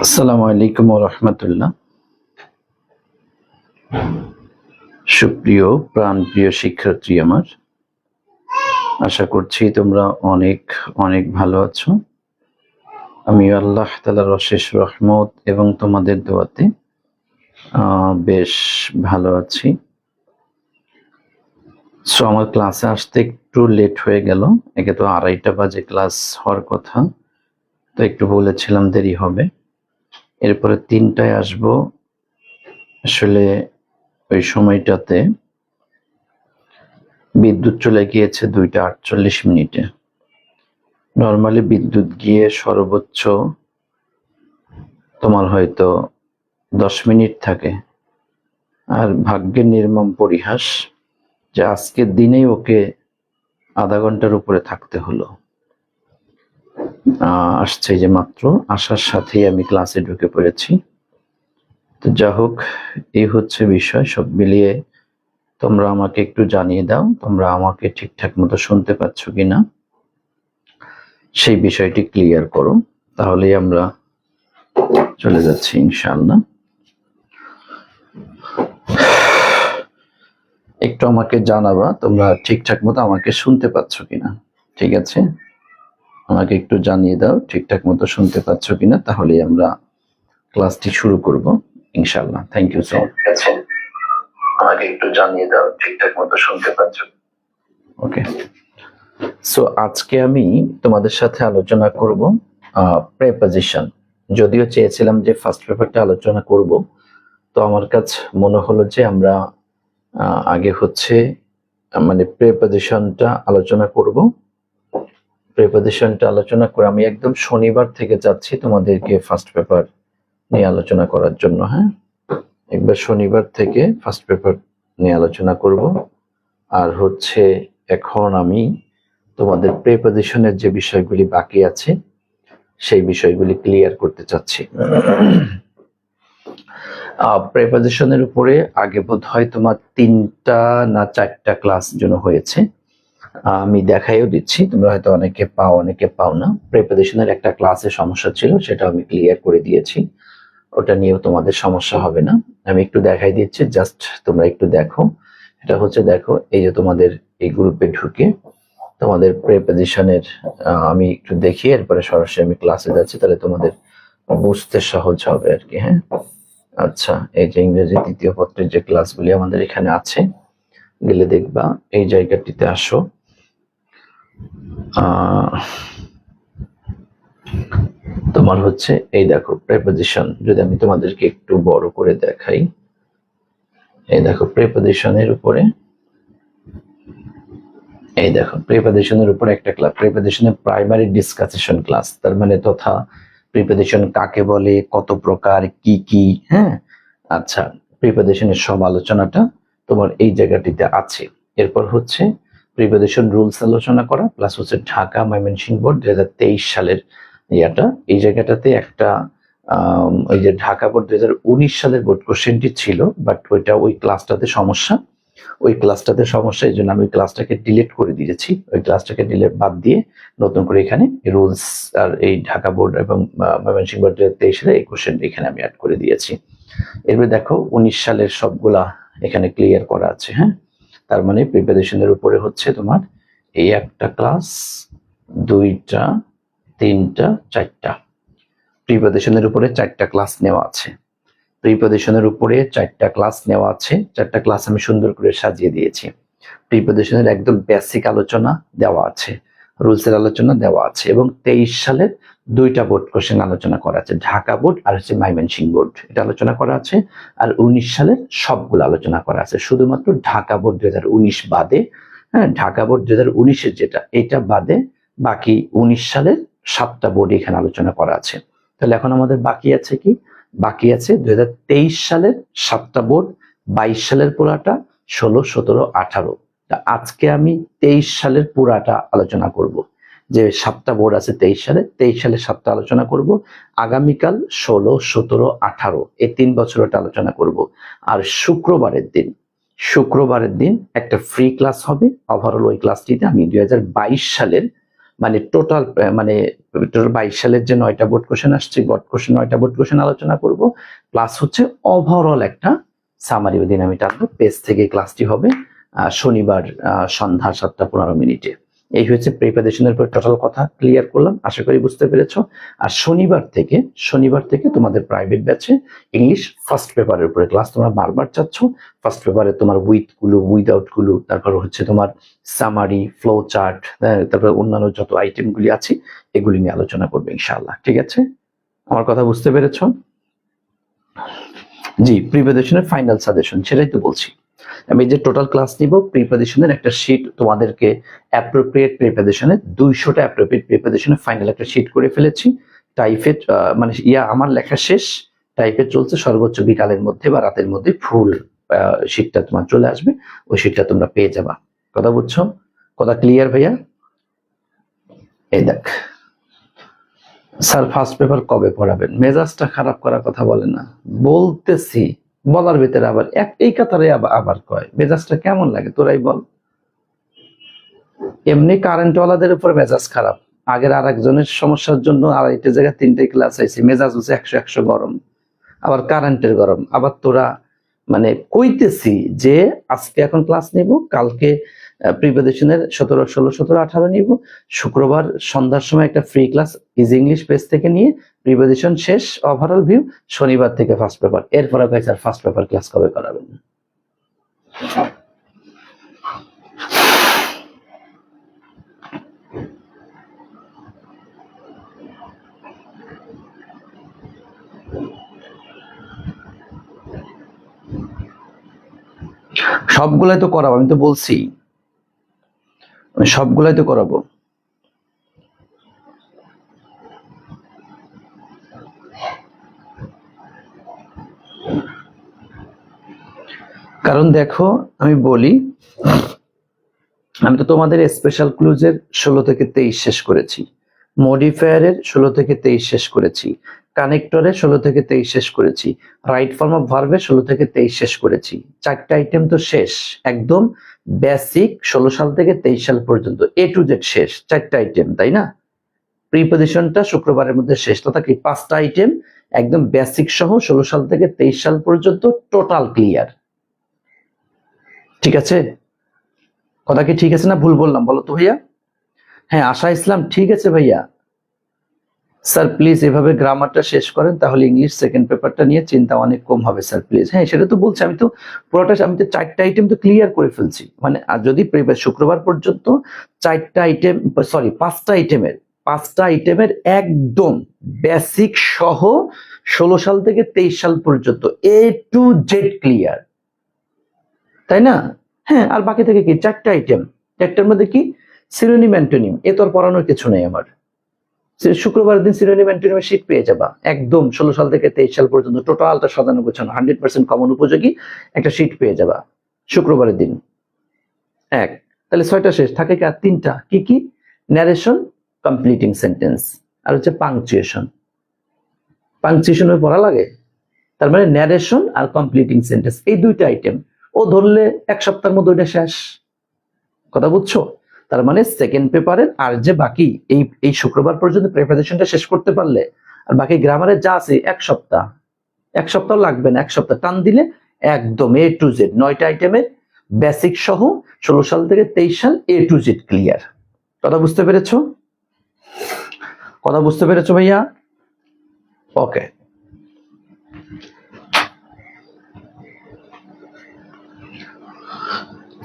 আসসালামু আলাইকুম ওয়া রাহমাতুল্লাহ। সুপ্রিয় প্রাণপ্রিয় শিক্ষার্থী আমার, আশা করছি তোমরা অনেক অনেক ভালো আছো। আমি আল্লাহ তাআলার অশেষ রহমত এবং তোমাদের দোয়াতে বেশ ভালো আছি। সো আমার ক্লাসে আসতে একটু লেট হয়ে গেল, একে তো 2:30 বাজে ক্লাস হওয়ার কথা, তো একটু বলেছিলাম দেরি হবে। এরপরে 3টায় আসবো। আসলে ওই সময়টাতে বিদ্যুৎ চলে গিয়েছে 2:48 নর্মালি বিদ্যুৎ গিয়ে সর্বোচ্চ তোমার হয়তো 10 মিনিট থাকে, আর ভাগ্যের নির্মম পরিহাস যে আজকের দিনেই ওকে আধা ঘন্টার উপরে থাকতে হলো। আসছে যে মাত্র আসার সাথেই আমি ক্লাসে ঢুকে পড়েছি। তো যা হোক, এই হচ্ছে বিষয়। সব মিলিয়ে তোমরা আমাকে একটু জানিয়ে দাও তোমরা আমাকে ঠিকঠাক মতো শুনতে পাচ্ছ কিনা, সেই বিষয়টি ক্লিয়ার করো, তাহলেই আমরা চলে যাচ্ছি ইনশাআল্লাহ। একটু আমাকে জানাবা তোমরা ঠিকঠাক মতো আমাকে শুনতে পাচ্ছ কিনা। ঠিক আছে, আমাকে একটু জানিয়ে দাও ঠিকঠাক মতো শুনতে পাচ্ছ কিনা, তাহলেই আমরা ক্লাসটি শুরু করব ইনশাআল্লাহ। Thank you so much. আমাকে একটু জানিয়ে দাও ঠিকঠাক মতো শুনতে পাচ্ছ। ওকে, সো আজকে আমি তোমাদের সাথে আলোচনা করব প্রেপোজিশন। যদিও চেয়েছিলাম যে ফার্স্ট পেপারটা আলোচনা করব, তো আমার কাছে মনে হলো যে আমরা আগে হচ্ছে মানে প্রেপোজিশনটা আলোচনা করব। প্রেপোজিশনটা আলোচনা করে আমি একদম শনিবার থেকে যাচ্ছি তোমাদেরকে ফার্স্ট পেপার নিয়ে আলোচনা করার জন্য। হ্যাঁ, একবার শনিবার থেকে ফার্স্ট পেপার নিয়ে আলোচনা করব। আর হচ্ছে এখন আমি তোমাদের প্রেপোজিশনের যে বিষয়গুলি বাকি আছে সেই বিষয়গুলি ক্লিয়ার করতে চাচ্ছি। প্রেপোজিশনের উপরে আগে বোধহয় তোমার 3টা না 4টা ক্লাস জন্য হয়েছে, আমি দেখাইও দিচ্ছি, তোমরা হয়তো অনেকে পাও অনেকে পাও না। প্রেপোজিশনের একটা ক্লাসে সমস্যা ছিল, সেটা আমি ক্লিয়ার করে দিয়েছি, ওটা নিয়েও তোমাদের সমস্যা হবে না। আমি একটু দেখাই দিচ্ছি, জাস্ট তোমরা একটু দেখো। এটা হচ্ছে, দেখো এই যে তোমাদের এই গ্রুপে ঢুকে তোমাদের প্রেপোজিশনের আমি একটু দেখি, এরপরে সরাসরি আমি ক্লাসে যাচ্ছি, তাহলে তোমাদের বুঝতে সহজ হবে আর কি। হ্যাঁ, আচ্ছা, এই যে ইংরেজি 3য় পত্রের যে ক্লাসগুলি আমাদের এখানে আছে, গেলে দেখবা এই জায়গাটিতে আসো। তোমার হচ্ছে এই দেখো প্রেপোজিশন, যদি আমি তোমাদেরকে একটু বড় করে দেখাই, এই দেখো প্রেপোজিশনের উপরে, এই দেখো প্রিপোজিশনের উপরে একটা ক্লাস, প্রিপোজিশনের প্রাইমারি ডিসকাসেশন ক্লাস, তার মানে তথা প্রিপোজিশন কাকে বলে, কত প্রকার, কি কি। হ্যাঁ, আচ্ছা, প্রিপোজিশনের সব আলোচনাটা তোমার এই জায়গাটিতে আছে। এরপর হচ্ছে প্রিপোজিশন রুলস আলোচনা করা, প্লাস হচ্ছে ঢাকা ময়মনসিংহ বোর্ড 2023 সালের ইয়াটা, এই জায়গাটাতে একটা ওই যে ঢাকা বোর্ড 2019 সালের বোর্ড কোশ্চেনটি ছিল, বাট ওইটা ওই ক্লাসটাতে সমস্যা, ওই ক্লাসটাতে সমস্যা, এই জন্য আমি ওই ক্লাসটাকে ডিলিট করে দিয়েছি। ওই ক্লাসটাকে ডিলিট বাদ দিয়ে নতুন করে এখানে রুলস আর এই ঢাকা বোর্ড এবং ময়মনসিংহ বোর্ড 2023 সালে এই কোশ্চেন এখানে আমি অ্যাড করে দিয়েছি। এরপরে দেখো 19 সালের সবগুলা এখানে ক্লিয়ার করা আছে। হ্যাঁ, তার মানে প্রিপারেশনের উপরে হচ্ছে তোমার এই একটা ক্লাস, 2টা, 3টা, 4টা, প্রিপারেশনের উপরে 4টা ক্লাস নেওয়া আছে। প্রিপোজিশনের উপরে 4টা ক্লাস নেওয়া আছে, 4টা ক্লাস আমি সুন্দর করে সাজিয়ে দিয়েছি। প্রিপোজিশনের একদম বেসিক আলোচনা দেওয়া আছে, রুলসের আলোচনা দেওয়া আছে, এবং 23 সালের 2টা বোর্ড কোশ্চেন আলোচনা করা আছে, ঢাকা বোর্ড আর হচ্ছে ময়মনসিংহ বোর্ড, এটা আলোচনা করা আছে। আর 19 সালের সবগুলো আলোচনা করা আছে, শুধুমাত্র ঢাকা বোর্ড 2019 বাদে। হ্যাঁ, ঢাকা বোর্ড 2019-এর যেটা, এটা বাদে বাকি 19 সালের 7টা বোর্ড এখানে আলোচনা করা আছে। তাহলে এখন আমাদের বাকি আছে কি? বাকি আছে 2023 সালের 7টা বোর্ড, 22 সালের পুরাটা, 16, 17, 18। আজকে আমি 23 সালের পুরাটা আলোচনা করব, যে 7টা বোর্ড আছে 23 সালে, 23 সালের 7টা আলোচনা করব। আগামীকাল 16, 17, 18 এই 3 বছর ওটা আলোচনা করব। আর শুক্রবারের দিন একটা ফ্রি ক্লাস হবে। ওভারঅল ওই ক্লাসটিতে আমি 2022 সালের মানে টোটাল 22 সালের যে 9টা বোর্ড কোশ্চেন আসছে, 9টা বোর্ড কোশ্চেন আলোচনা করব, প্লাস হচ্ছে ওভারঅল একটা সামারি ওই দিন আমি টানবো। পেজ থেকে ক্লাসটি হবে শনিবার সন্ধ্যা 7:15। এই হচ্ছে প্রিপারেশনের উপর টোটাল কথা ক্লিয়ার করলাম, আশা করি বুঝতে পেরেছো। আর শনিবার থেকে তোমাদের প্রাইভেট ব্যাচে ইংলিশ ফার্স্ট পেপারের উপরে ক্লাস তোমরা বারবার চাচ্ছ। ফার্স্ট পেপারে তোমার উইথ গুলো, উইদাউট গুলো, তারপর হচ্ছে তোমার সামারি, ফ্লো চার্ট, তারপর অন্যান্য যত আইটেমগুলি আছে এগুলি নিয়ে আলোচনা করবে ইনশাআল্লাহ। ঠিক আছে, আমার কথা বুঝতে পেরেছো? জি, প্রিপারেশনের ফাইনাল সাজেশন সেটাই তো বলছি। আমি যে টোটাল ক্লাস নিব, প্রিপারেশনের একটা শীট তোমাদেরকে অ্যাপ্রোপ্রিয়েট প্রিপারেশনে 200টা অ্যাপ্রোপ্রিয়েট প্রিপারেশনে ফাইনাল একটা শীট করে ফেলেছি। টাইপে মানে আমার লেখা শেষ, টাইপে চলছে, সর্বোচ্চ বিকালের মধ্যে বা রাতের মধ্যে ফুল শীটটা তোমার চলে আসবে, ওই শীটটা তোমরা পেয়ে যাবা। কথা বুঝছো? কথা ক্লিয়ার ভাইয়া? এই দেখ স্যার ফার্স্ট পেপার কবে পড়াবেন? মেজাজটা খারাপ করার কথা বলে না, বলতেছি, বলার ভিতরে আবার এই কাতারে আবার কয়, মেজাজটা কেমন লাগে তোরাই বল। এমনি কারেন্টওয়ালাদের উপর মেজাজ খারাপ, আগের আর একজনের সমস্যার জন্য আড়াইটে জায়গায় 3টে ক্লাস আইছে, মেজাজ হচ্ছে 100 গরম, আবার কারেন্টের গরম। আবার তোরা মানে কইতেছি যে আজকে এখন ক্লাস নিব, কালকে প্রিপারেশনের 17, 16, 17, 18 নিব, শুক্রবার সন্ধ্যার সময় একটা free class easy English page থেকে নিয়ে প্রিপারেশন শেষ, ওভারঅল ভিউ, শনিবার থেকে ফার্স্ট পেপার। এরপরে কয়েছে আর ফার্স্ট পেপার ক্লাস কবে করাবেন? সবগুলাই তো করাবো, আমি তো বলছি সবগুলাই তো করাবো। কারণ দেখো আমি বলি, আমি তো তোমাদের স্পেশাল ক্লুজের 16 থেকে 23 শেষ করেছি, মডিফায়ারের 16 থেকে 23 শেষ করেছি, কানেক্টরের 16 থেকে 23 শেষ করেছি, রাইট ফর্ম অফ ভার্বের 16 থেকে 23 শেষ করেছি। 4টা আইটেম তো শেষ, একদম বেসিক 16 সাল থেকে 23 সাল পর্যন্ত A to Z শেষ, 4টা আইটেম, তাই না? প্রিপোজিশনটা শুক্রবারের মধ্যে শেষ, তথা কি 5টা আইটেম একদম বেসিক সহ 16 সাল থেকে 23 সাল পর্যন্ত টোটাল ক্লিয়ার। ঠিক আছে, কথা কি ঠিক আছে না ভুল বললাম বলো তো ভাইয়া? হ্যাঁ আশা ইসলাম, ঠিক আছে ভাইয়া। স্যার প্লিজ এভাবে গ্রামারটা শেষ করেন, তাহলে ইংলিশ সেকেন্ড পেপারটা নিয়ে চিন্তা অনেক কম হবে স্যার প্লিজ। হ্যাঁ সেটা তো বলছি, আমি তো পুরোটা, আমি তো 4টা আইটেম তো ক্লিয়ার করে ফেলছি, মানে আর যদি শুক্রবার পর্যন্ত 4টা আইটেম, সরি 5টা আইটেমের একদম বেসিক সহ 16 সাল থেকে 23 সাল পর্যন্ত A to Z ক্লিয়ার, তাই না? হ্যাঁ আর বাকি থেকে কি 4টা আইটেম, 4টার মধ্যে কি সিনোনিম অ্যান্টোনিম, এ তো আর পড়ানোর কিছু নেই আমার। শুক্রবার দিন সিনোনিম অ্যান্টোনিমের শীট পেয়ে যাবা, একদম 16 সাল থেকে 23 সাল পর্যন্ত টোটালটা সাজানো গোছানো 100% কমন উপযোগী একটা শীট পেয়ে যাবা শুক্রবারের দিন। এক, তাহলে 6টা শেষ, থাকে কি আর 3টা, কি কি? ন্যারেশন, কমপ্লিটিং সেন্টেন্স, আর হচ্ছে পাংচুয়েশন। পাংচুয়েশন পড়া লাগে, তার মানে ন্যারেশন আর কমপ্লিটিং সেন্টেন্স, এই 2টা আইটেম ও ধরলে 1 সপ্তাহের মধ্যে ওইটা শেষ। কথা বুঝছো? তার মানে সেকেন্ড পেপারের আর যে বাকি এই শুক্রবার পর্যন্ত প্রিপারেশনটা শেষ করতে পারলে, আর বাকি গ্রামারের যা আছে 1 সপ্তাহ লাগবে না, 1 সপ্তাহ টান দিলে একদম A to Z 9টা আইটেমের বেসিক সহ 16 সাল থেকে 23 সাল A to Z ক্লিয়ার। কথা বুঝতে পেরেছো? কথা বুঝতে পেরেছো ভাইয়া? ওকে,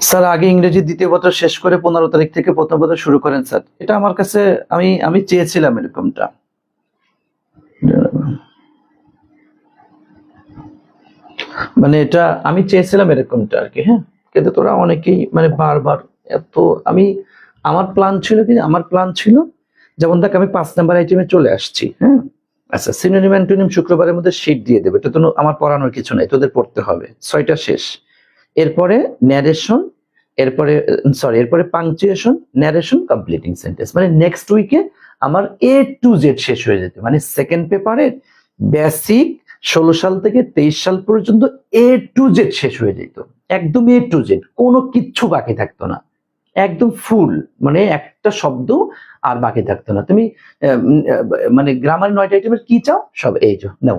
স্যার আগে ইংরেজি দ্বিতীয় পত্র শেষ করে 15 তারিখ থেকে প্রথম পত্র শুরু করেন স্যার, এটা আমার কাছে আমি চেয়েছিলাম এরকমটা, মানে এটা আমি চেয়েছিলাম এরকমটা আর কি। হ্যাঁ কিন্তু তোরা অনেকেই মানে বারবার এত, আমার প্ল্যান ছিল যেমন দেখ আমি 5 নাম্বার আইটেমে চলে আসছি। হ্যাঁ আচ্ছা, সিনোনিম অ্যান্টোনিম শুক্রবারের মধ্যে শীট দিয়ে দেবে, এটা তো আমার পড়ানোর কিছু নাই, তোদের পড়তে হবে। 6টা শেষ, এরপরে ন্যারেশন, এরপরে পাংচুয়েশন, ন্যারেশন, কমপ্লিটিং সেন্টেন্স, মানে নেক্সট উইকে আমার A to Z শেষ হয়ে যেত, মানে সেকেন্ড পেপারের বেসিক 16 সাল থেকে 23 সাল পর্যন্ত A to Z শেষ হয়ে যেত, একদম A to Z, কোনো কিচ্ছু বাকি থাকতো না। একদম ফুল, মানে একটা শব্দ আর বাকি থাকতো না। তুমি মানে গ্রামার 9টা আইটেমের কি চাও সব এই যে নাও,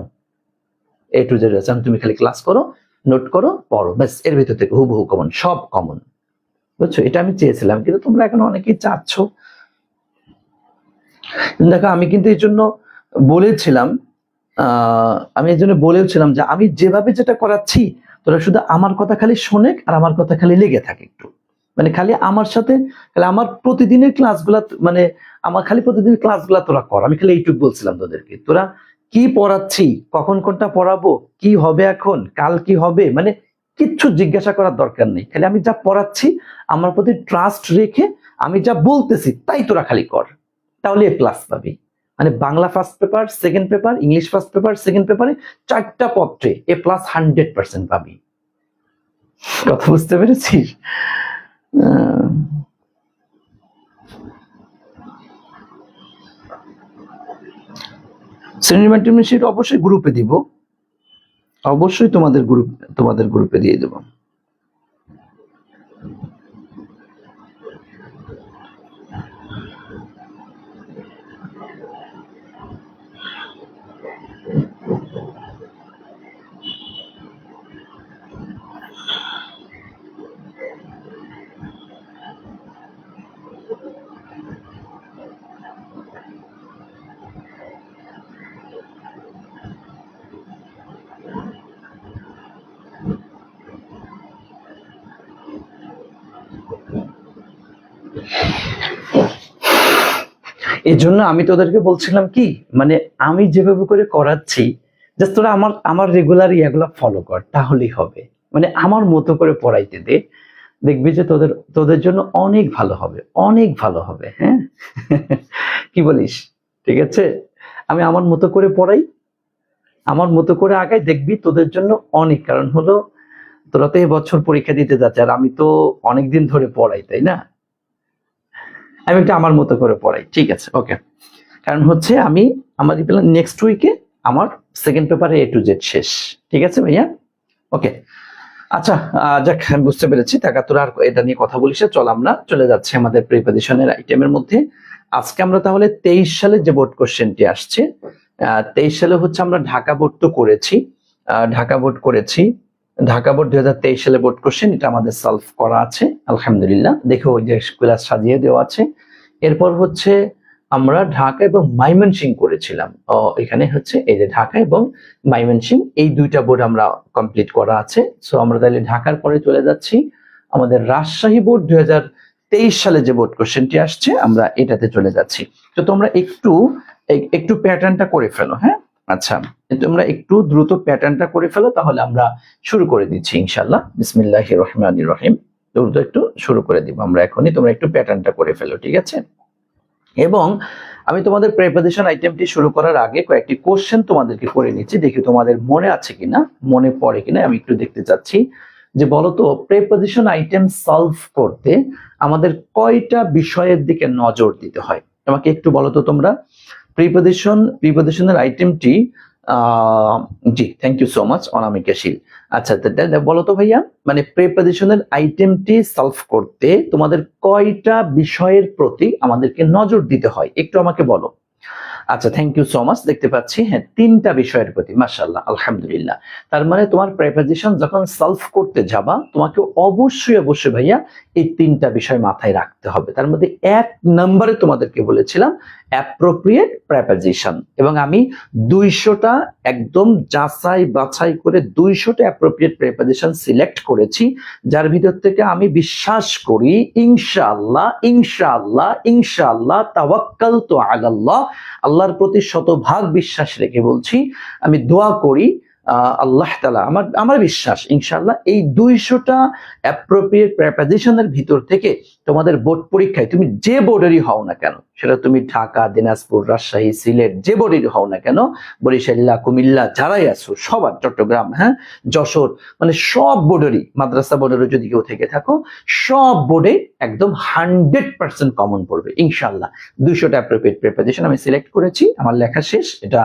এ টু জেড আছে। তুমি খালি ক্লাস করো, নোট করো, পড়ো, ব্যাস। এর ভিতর থেকে হুবহু কমন, সব কমন, বুঝছো? এটা আমি চেয়েছিলাম, কিন্তু তোমরা এখন অনেকেই চাচ্ছ। দেখো আমি কিন্তু এই জন্য বলেছিলাম, আমি এই জন্য বলেছিলাম যে আমি যেভাবে যেটা করাচ্ছি তোরা শুধু আমার কথা খালি শোনে আর আমার কথা খালি লেগে থাকে একটু, মানে খালি আমার সাথে, খালি আমার প্রতিদিনের ক্লাসগুলা, মানে আমার খালি প্রতিদিনের ক্লাসগুলা তোরা কর। আমি খালি এইটুকু বলছিলাম তোদেরকে, তোরা কি পড়াচ্ছি, কখন কোনটা পড়াবো, কি হবে এখন, কাল কি হবে, মানে কিচ্ছু জিজ্ঞাসা করার দরকার নেই। খালি আমি যা পড়াচ্ছি আমার প্রতি ট্রাস্ট রেখে আমি যা বলতেছি তাই তোরা খালি কর, তাহলে এ প্লাস পাবি। মানে Bangla first paper, second paper, English first paper, second পেপারে 4টা পত্রে এ প্লাস 100% পাবি। কথা বুঝতে পেরেছিস? শ্রেণীর মাধ্যমিক শীট অবশ্যই গ্রুপে দিব, অবশ্যই তোমাদের গ্রুপে দিয়ে দেবো। এই জন্য আমি তোদেরকে বলছিলাম কি, মানে আমি যেভাবে করে করাচ্ছি জাস্ট তোরা আমার রেগুলার ইয়াগুলো ফলো কর, তাহলেই হবে। মানে আমার মতো করে পড়াইতে দে, দেখবি যে তোদের জন্য অনেক ভালো হবে, অনেক ভালো হবে। হ্যাঁ, কি বলিস? ঠিক আছে, আমি আমার মতো করে পড়াই, আমার মতো করে আগাই, দেখবি তোদের জন্য অনেক। কারণ হলো তোরা তো এবছর পরীক্ষা দিতে যাচ্ছে, আর আমি তো অনেকদিন ধরে পড়াই, তাই না? আমি একটা আমার মতো করে পড়াই, ঠিক আছে, ওকে। কারণ হচ্ছে আমি আমার নেক্সট উইকে আমার সেকেন্ড পেপারে A to Z শেষ, ঠিক আছে ভাইয়া? ওকে, আচ্ছা, যাক আমি বুঝতে পেরেছি। টাকা তোরা আর এটা নিয়ে কথা বলিস, চল আমরা চলে যাচ্ছি আমাদের প্রিপারেশনের আইটেমের মধ্যে। আজকে আমরা তাহলে 23 সালে যে বোর্ড কোশ্চেনটি আসছে, 23 সালে হচ্ছে আমরা ঢাকা বোর্ড তো করেছি, ঢাকা বোর্ড করেছি, ঢাকা বোর্ড 2023 সালে বোর্ড কোশ্চেন, এটা আমাদের সলভ করা আছে আলহামদুলিল্লাহ। দেখো ওই যে ক্লাস সাজিয়ে দেওয়া আছে। এরপর হচ্ছে আমরা ঢাকা এবং ময়মনসিংহ করেছিলাম। এখানে হচ্ছে এই যে ঢাকা এবং ময়মনসিংহ, এই দুইটা বোর্ড আমরা কমপ্লিট করা আছে। সো আমরা তাহলে ঢাকার পরে চলে যাচ্ছি আমাদের রাজশাহী বোর্ড 2023 সালে যে বোর্ড কোশ্চেনটি আসছে, আমরা এটাতে চলে যাচ্ছি। তো তোমরা একটু প্যাটার্নটা করে ফেলো। হ্যাঁ, আচ্ছা, তোমরা একটু দ্রুত প্যাটার্নটা করে ফেলো, তাহলে আমরা শুরু করে দিচ্ছি ইনশাআল্লাহ। বিসমিল্লাহির রহমানির রহিম। দ্রুত একটু শুরু করে দিব আমরা এখনই, তোমরা একটু প্যাটার্নটা করে ফেলো, ঠিক আছে? এবং আমি তোমাদের প্রিপারেশন আইটেমটি শুরু করার আগে কয়েকটি কোশ্চেন তোমাদেরকে করে নিচ্ছি, দেখি তোমাদের মনে আছে কিনা, মনে পড়ে কিনা, আমি একটু দেখতে চাচ্ছি। যে বলতো প্রিপারেশন আইটেম সলভ করতে আমাদের কয়টা বিষয়ের দিকে নজর দিতে হয়, আমাকে একটু বলো তো তোমরা। প্রিপারেশনের আইটেমটি, জি থ্যাংক ইউ সো মাচ অনামিকাশীল। আচ্ছা বলো তো ভাইয়া, মানে প্রিপারেশনের আইটেমটি সলভ করতে তোমাদের কয়টা বিষয়ের প্রতি আমাদেরকে নজর দিতে হয়, একটু আমাকে বলো। আচ্ছা, থ্যাংক ইউ সো মাচ, দেখতে পাচ্ছি হ্যাঁ 3টা বিষয়ের প্রতি, মাশাআল্লাহ আলহামদুলিল্লাহ। তার মানে তোমার প্রিপারেশন যখন সলভ করতে যাবা তোমাকে অবশ্যই ভাইয়া এই 3টা বিষয় মাথায় রাখতে হবে। তার মধ্যে 1 নম্বরে তোমাদেরকে বলেছিলাম অ্যাপ্রোপ্রিয়েট প্রিপারেশন, এবং আমি 200টা একদম যাচাই বাছাই করে 200টা অ্যাপ্রোপ্রিয়েট প্রিপারেশন সিলেক্ট করেছি, যার ভিতর থেকে আমি বিশ্বাস করি ইনশাআল্লাহ ইনশাআল্লাহ ইনশাআল্লাহ তাওয়াক্কালতু আলাল্লাহ, আল্লাহর প্রতি শতভাগ বিশ্বাস রেখে বলছি, আমি দোয়া করি আল্লাহ তাআলা, আমার বিশ্বাস ইনশাআল্লাহ এই 200টা অ্যাপ্রোপ্রিয়েট প্রিপারেশনের ভিতর থেকে তোমাদের বোর্ড পরীক্ষায় তুমি যে বোর্ডেরই হও না কেন, সেটা তুমি ঢাকা, দিনাজপুর, রাজশাহী, সিলেট যে বোর্ডেরই হও না কেন, বরিশাল, কুমিল্লা যারাই আছো সবার, চট্টগ্রাম, হ্যাঁ যশোর, মানে সব বোর্ডেরই, মাদ্রাসা বোর্ডেরও যদি কেউ থেকে থাকো, সব বোর্ডে একদম 100% কমন পড়বে ইনশাআল্লাহ। 200টা অ্যাপ্রোপ্রিয়েট প্রিপারেশন আমি সিলেক্ট করেছি, আমার লেখা শেষ, এটা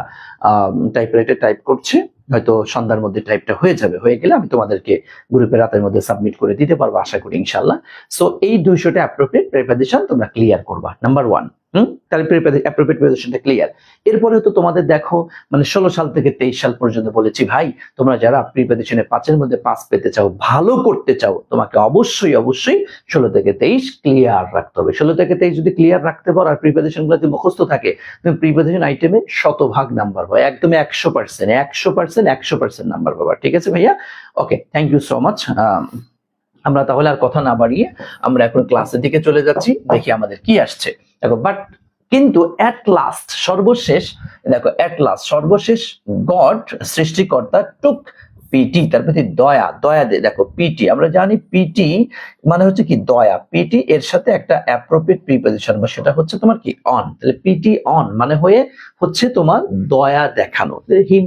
টাইপরাইটার টাইপ করছে। হয়তো সন্ধ্যার মধ্যে টাইপটা হয়ে যাবে, হয়ে গেলে আমি তোমাদেরকে গ্রুপে রাতের মধ্যে সাবমিট করে দিতে পারবো আশা করি ইনশাল্লাহ। সো এই 200টা অ্যাপ্রোপ্রিয়েট প্রিপোজিশন তোমরা ক্লিয়ার করবা, নাম্বার 1। তাহলে অ্যাপ্রোপ্রিয়েট প্রিপোজিশনটা ক্লিয়ার। এরপরে তো তোমাদের দেখো মানে 16 সাল থেকে 23 সাল পর্যন্ত বলেছি ভাই তোমরা যারা প্রিপোজিশনে 5-এর মধ্যে 5 পেতে চাও, ভালো করতে চাও, তোমাকে অবশ্যই 16 থেকে 23 ক্লিয়ার রাখতে হবে। 16 থেকে 23 যদি ক্লিয়ার রাখতে পারো আর প্রিপোজিশন গুলো যদি মুখস্থ থাকে, তুমি প্রিপোজিশন আইটেমে শতভাগ নাম্বার পাবে, একদম 100% নাম্বার পাবা। ঠিক আছে ভাইয়া, ওকে, থ্যাংক ইউ সো মাচ। আমরা তাহলে আর কথা না বাড়িয়ে আমরা এখন ক্লাসের দিকে চলে যাচ্ছি, দেখি আমাদের কি আসছে। দেখো বাট কিন্তু অ্যাট লাস্ট সর্বশেষ, দেখো অ্যাট লাস্ট সর্বশেষ গড সৃষ্টিকর্তা টুক পিটি, তার প্রতি দয়া, দয়া দে। দেখো পিটি আমরা জানি পিটি মানে হচ্ছে কি দয়া, পিটি এর সাথে একটা অ্যাপ্রোপ্রিয়েট প্রিপোজিশন বা সেটা হচ্ছে তোমার কি অন, তাহলে পিটি অন মানে হয়ে হচ্ছে তোমার দয়া দেখানো। হিম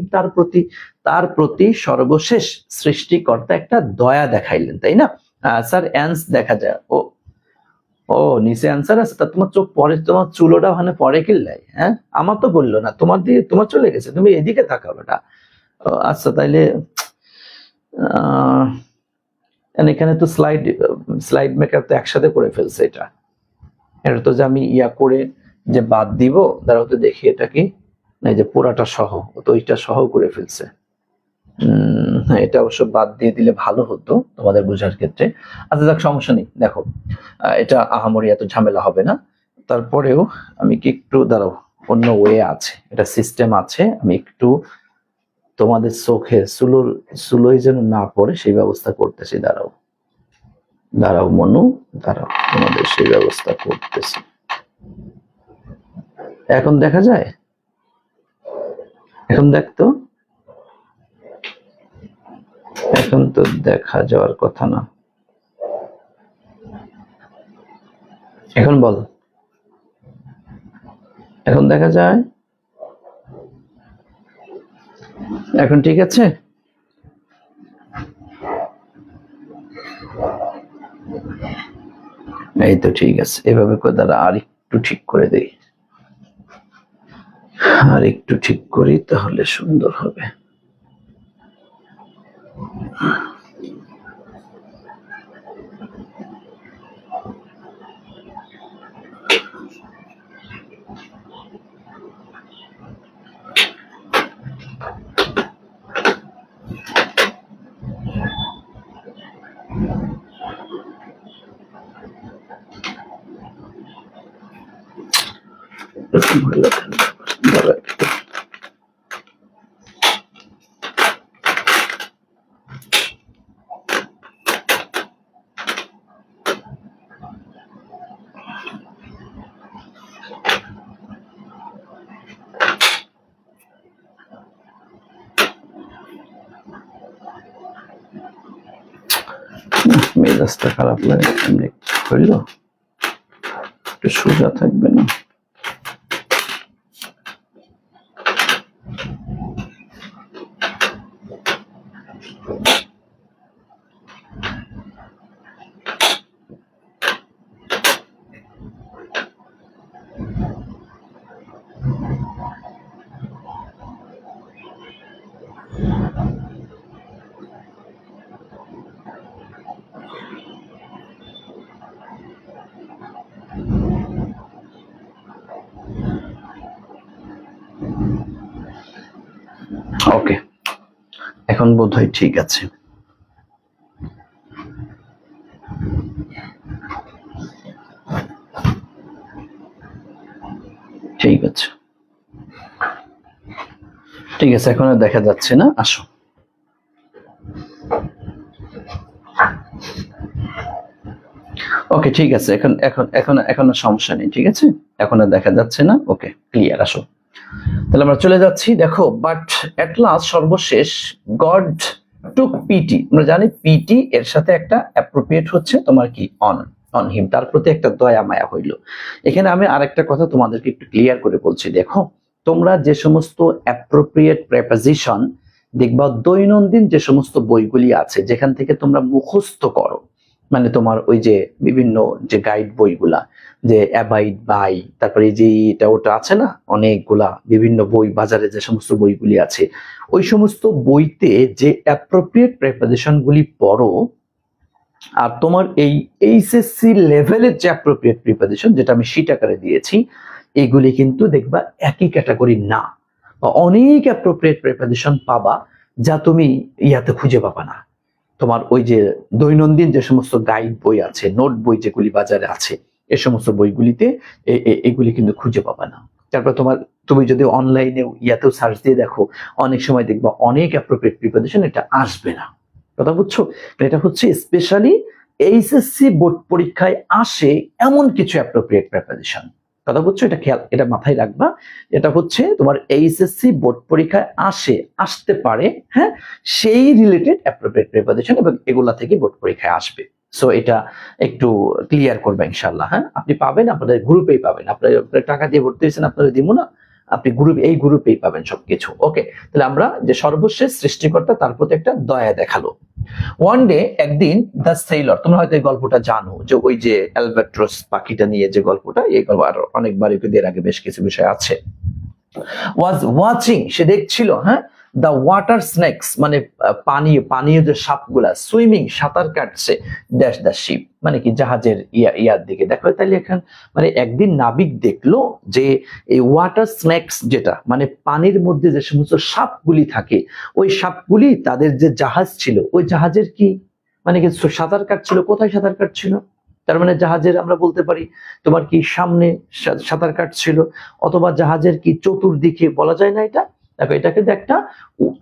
তার প্রতি সর্বশেষ সৃষ্টিকর্তা একটা দয়া দেখাইলেন, তাই না? স্যার অ্যান্স দেখা যায়, ও নিচে অ্যান্সার আছে, তা তোমার চোখ পরে, তোমার চুলোটা ওখানে পরে কিল্লাই, হ্যাঁ আমার তো বললো না, তোমার দিয়ে তোমার চলে গেছে, তুমি এদিকে তাকাও এটা। আচ্ছা তাইলে এখানে তো স্লাইড মেকার তো একসাথে করে ফেলছে, এটা তো যে আমি ইয়া করে যে বাদ দিব, দাঁড়াও তো দেখি এটা কি, না যে পুরাটা সহ, তো ওইটা সহ করে ফেলছে। এটা অবশ্য বাদ দিয়ে দিলে ভালো হতো তোমাদের বোঝার ক্ষেত্রে। আচ্ছা যাক সমস্যা নেই, দেখো এটা আহামরি এত ঝামেলা হবে না। তারপরেও আমি কি একটু দাঁড়াও, অন্য ওয়ে আছে, এটা সিস্টেম আছে, আমি একটু তোমাদের চোখে সুলোই যেন না পড়ে সেই ব্যবস্থা করতেছি। দাঁড়াও মনু, দাঁড়াও, তোমাদের সেই ব্যবস্থা করতেছি। এখন দেখা যায়, এখন দেখতো, এখন তো দেখা যাওয়ার কথা না, এখন বল, এখন দেখা যায়, এখন ঠিক আছে? এই তো ঠিক আছে, এভাবে করে দাঁড়া, আর একটু ঠিক করে দেই, আর একটু ঠিক করি তাহলে সুন্দর হবে। মেজাজটা খারাপ লাগে, এমনি হইলো একটু সোজা থাকবে না। ওকে, এখন বোধহয় ঠিক আছে। ঠিক আছে, ঠিক আছে, এখন আর দেখা যাচ্ছে না, আসো। ওকে ঠিক আছে, এখন এখন এখন এখন সমস্যা নেই, ঠিক আছে, এখন আর দেখা যাচ্ছে না। ওকে ক্লিয়ার, আসো তাহলে আমরা চলে যাচ্ছি। দেখো বাট এট লাস্ট সর্বশেষ গড টুক পিটি, আমরা জানি পিটি এর সাথে একটা অ্যাপ্রোপ্রিয়েট হচ্ছে তোমার কি অন হিম, তার প্রতি একটা দয়া মায়া হইল। এখানে আমি আরেকটা কথা তোমাদেরকে একটু ক্লিয়ার করে বলছি, দেখো তোমরা যে সমস্ত অ্যাপ্রোপ্রিয়েট প্রেপোজিশন দেখবা দৈনন্দিন যে সমস্ত বইগুলি আছে যেখান থেকে তোমরা মুখস্থ করো, মানে তোমার ওই যে বিভিন্ন যে গাইড বইগুলা, যে অ্যাবাইড বাই, তারপরে এই যে এটা ওটা আছে না, অনেকগুলা বিভিন্ন বই বাজারে যে সমস্ত বইগুলি আছে, ওই সমস্ত বইতে যে অ্যাপ্রোপ্রিয়েট প্রিপোজিশন গুলি পড়ো, আর তোমার এই এইচএসসি লেভেলের যে অ্যাপ্রোপ্রিয়েট প্রিপোজিশন, যেটা আমি শীট আকারে দিয়েছি, এগুলি কিন্তু দেখবা একই ক্যাটাগরি না, বা অনেক অ্যাপ্রোপ্রিয়েট প্রিপোজিশন পাবা যা তুমি ইয়াতে খুঁজে পাবা না। তোমার ওই যে দৈনন্দিন যে সমস্ত গাইড বই আছে, নোট বই যেগুলি বাজারে আছে, এ সমস্ত বইগুলিতে এগুলি কিন্তু খুঁজে পাবা না। তারপর তুমি যদি অনলাইনে ইয়াতেও সার্চ দিয়ে দেখো, অনেক সময় দেখবা অনেক অ্যাপ্রোপ্রিয়েট প্রিপোজিশন এটা আসবে না। কথা বুঝছো? এটা হচ্ছে স্পেশালি এইচএসসি বোর্ড পরীক্ষায় আসে এমন কিছু অ্যাপ্রোপ্রিয়েট প্রিপোজিশন। কথা বুঝছো? এটা খেয়াল, এটা মাথায় রাখবা। এটা হচ্ছে তোমার এইচএসসি বোর্ড পরীক্ষায় আসতে পারে, হ্যাঁ, সেই রিলেটেড অ্যাপ্রোপ্রিয়েট প্রিপোজিশন, এবং এগুলা থেকে বোর্ড পরীক্ষায় আসবে। সো এটা একটু ক্লিয়ার করবে ইনশাআল্লাহ। হ্যাঁ, আপনি পাবেন, আপনাদের গ্রুপেই পাবেন। আপনারা টাকা দিয়ে ভর্তি হয়েছেন, আপনারা দিব না, আপনি এই গ্রুপেই পাবেন সবকিছু। ওকে, তাহলে আমরা যে সর্বশেষ সৃষ্টিকর্তা, তার প্রতি একটা দয়া দেখালো। ওয়ান ডে, একদিন, দ্য সেইলর, তোমরা হয়তো এই গল্পটা জানো, যে ওই যে অ্যালবাট্রস পাখিটা নিয়ে যে গল্পটা, এই গল্প আর অনেকবার এর আগে বেশ কিছু বিষয় আছে। ওয়াজ ওয়াচিং, সে দেখছিল, হ্যাঁ, দ্য ওয়াটার স্নেকস, মানে পানীয় যে সাপগুলা, সুইমিং, সাঁতার কাটছে, ড্যাশ দ্য শিপ, মানে কি জাহাজের ইয়ার দিকে। দেখো তাহলে এখানে মানে একদিন নাবিক দেখলো যে এই ওয়াটার স্নেকস, যেটা মানে পানির মধ্যে যে সমস্ত সাপগুলি থাকে, ওই সাপগুলি তাদের যে জাহাজ ছিল, ওই জাহাজের কি মানে কি সাঁতার কাটছিল। কোথায় সাঁতার কাটছিল? তার মানে জাহাজের আমরা বলতে পারি তোমার কি সামনে সাঁতার কাটছিল, অথবা জাহাজের কি চতুর্দিকে, বলা যায় না এটা। দেখো এটা কিন্তু একটা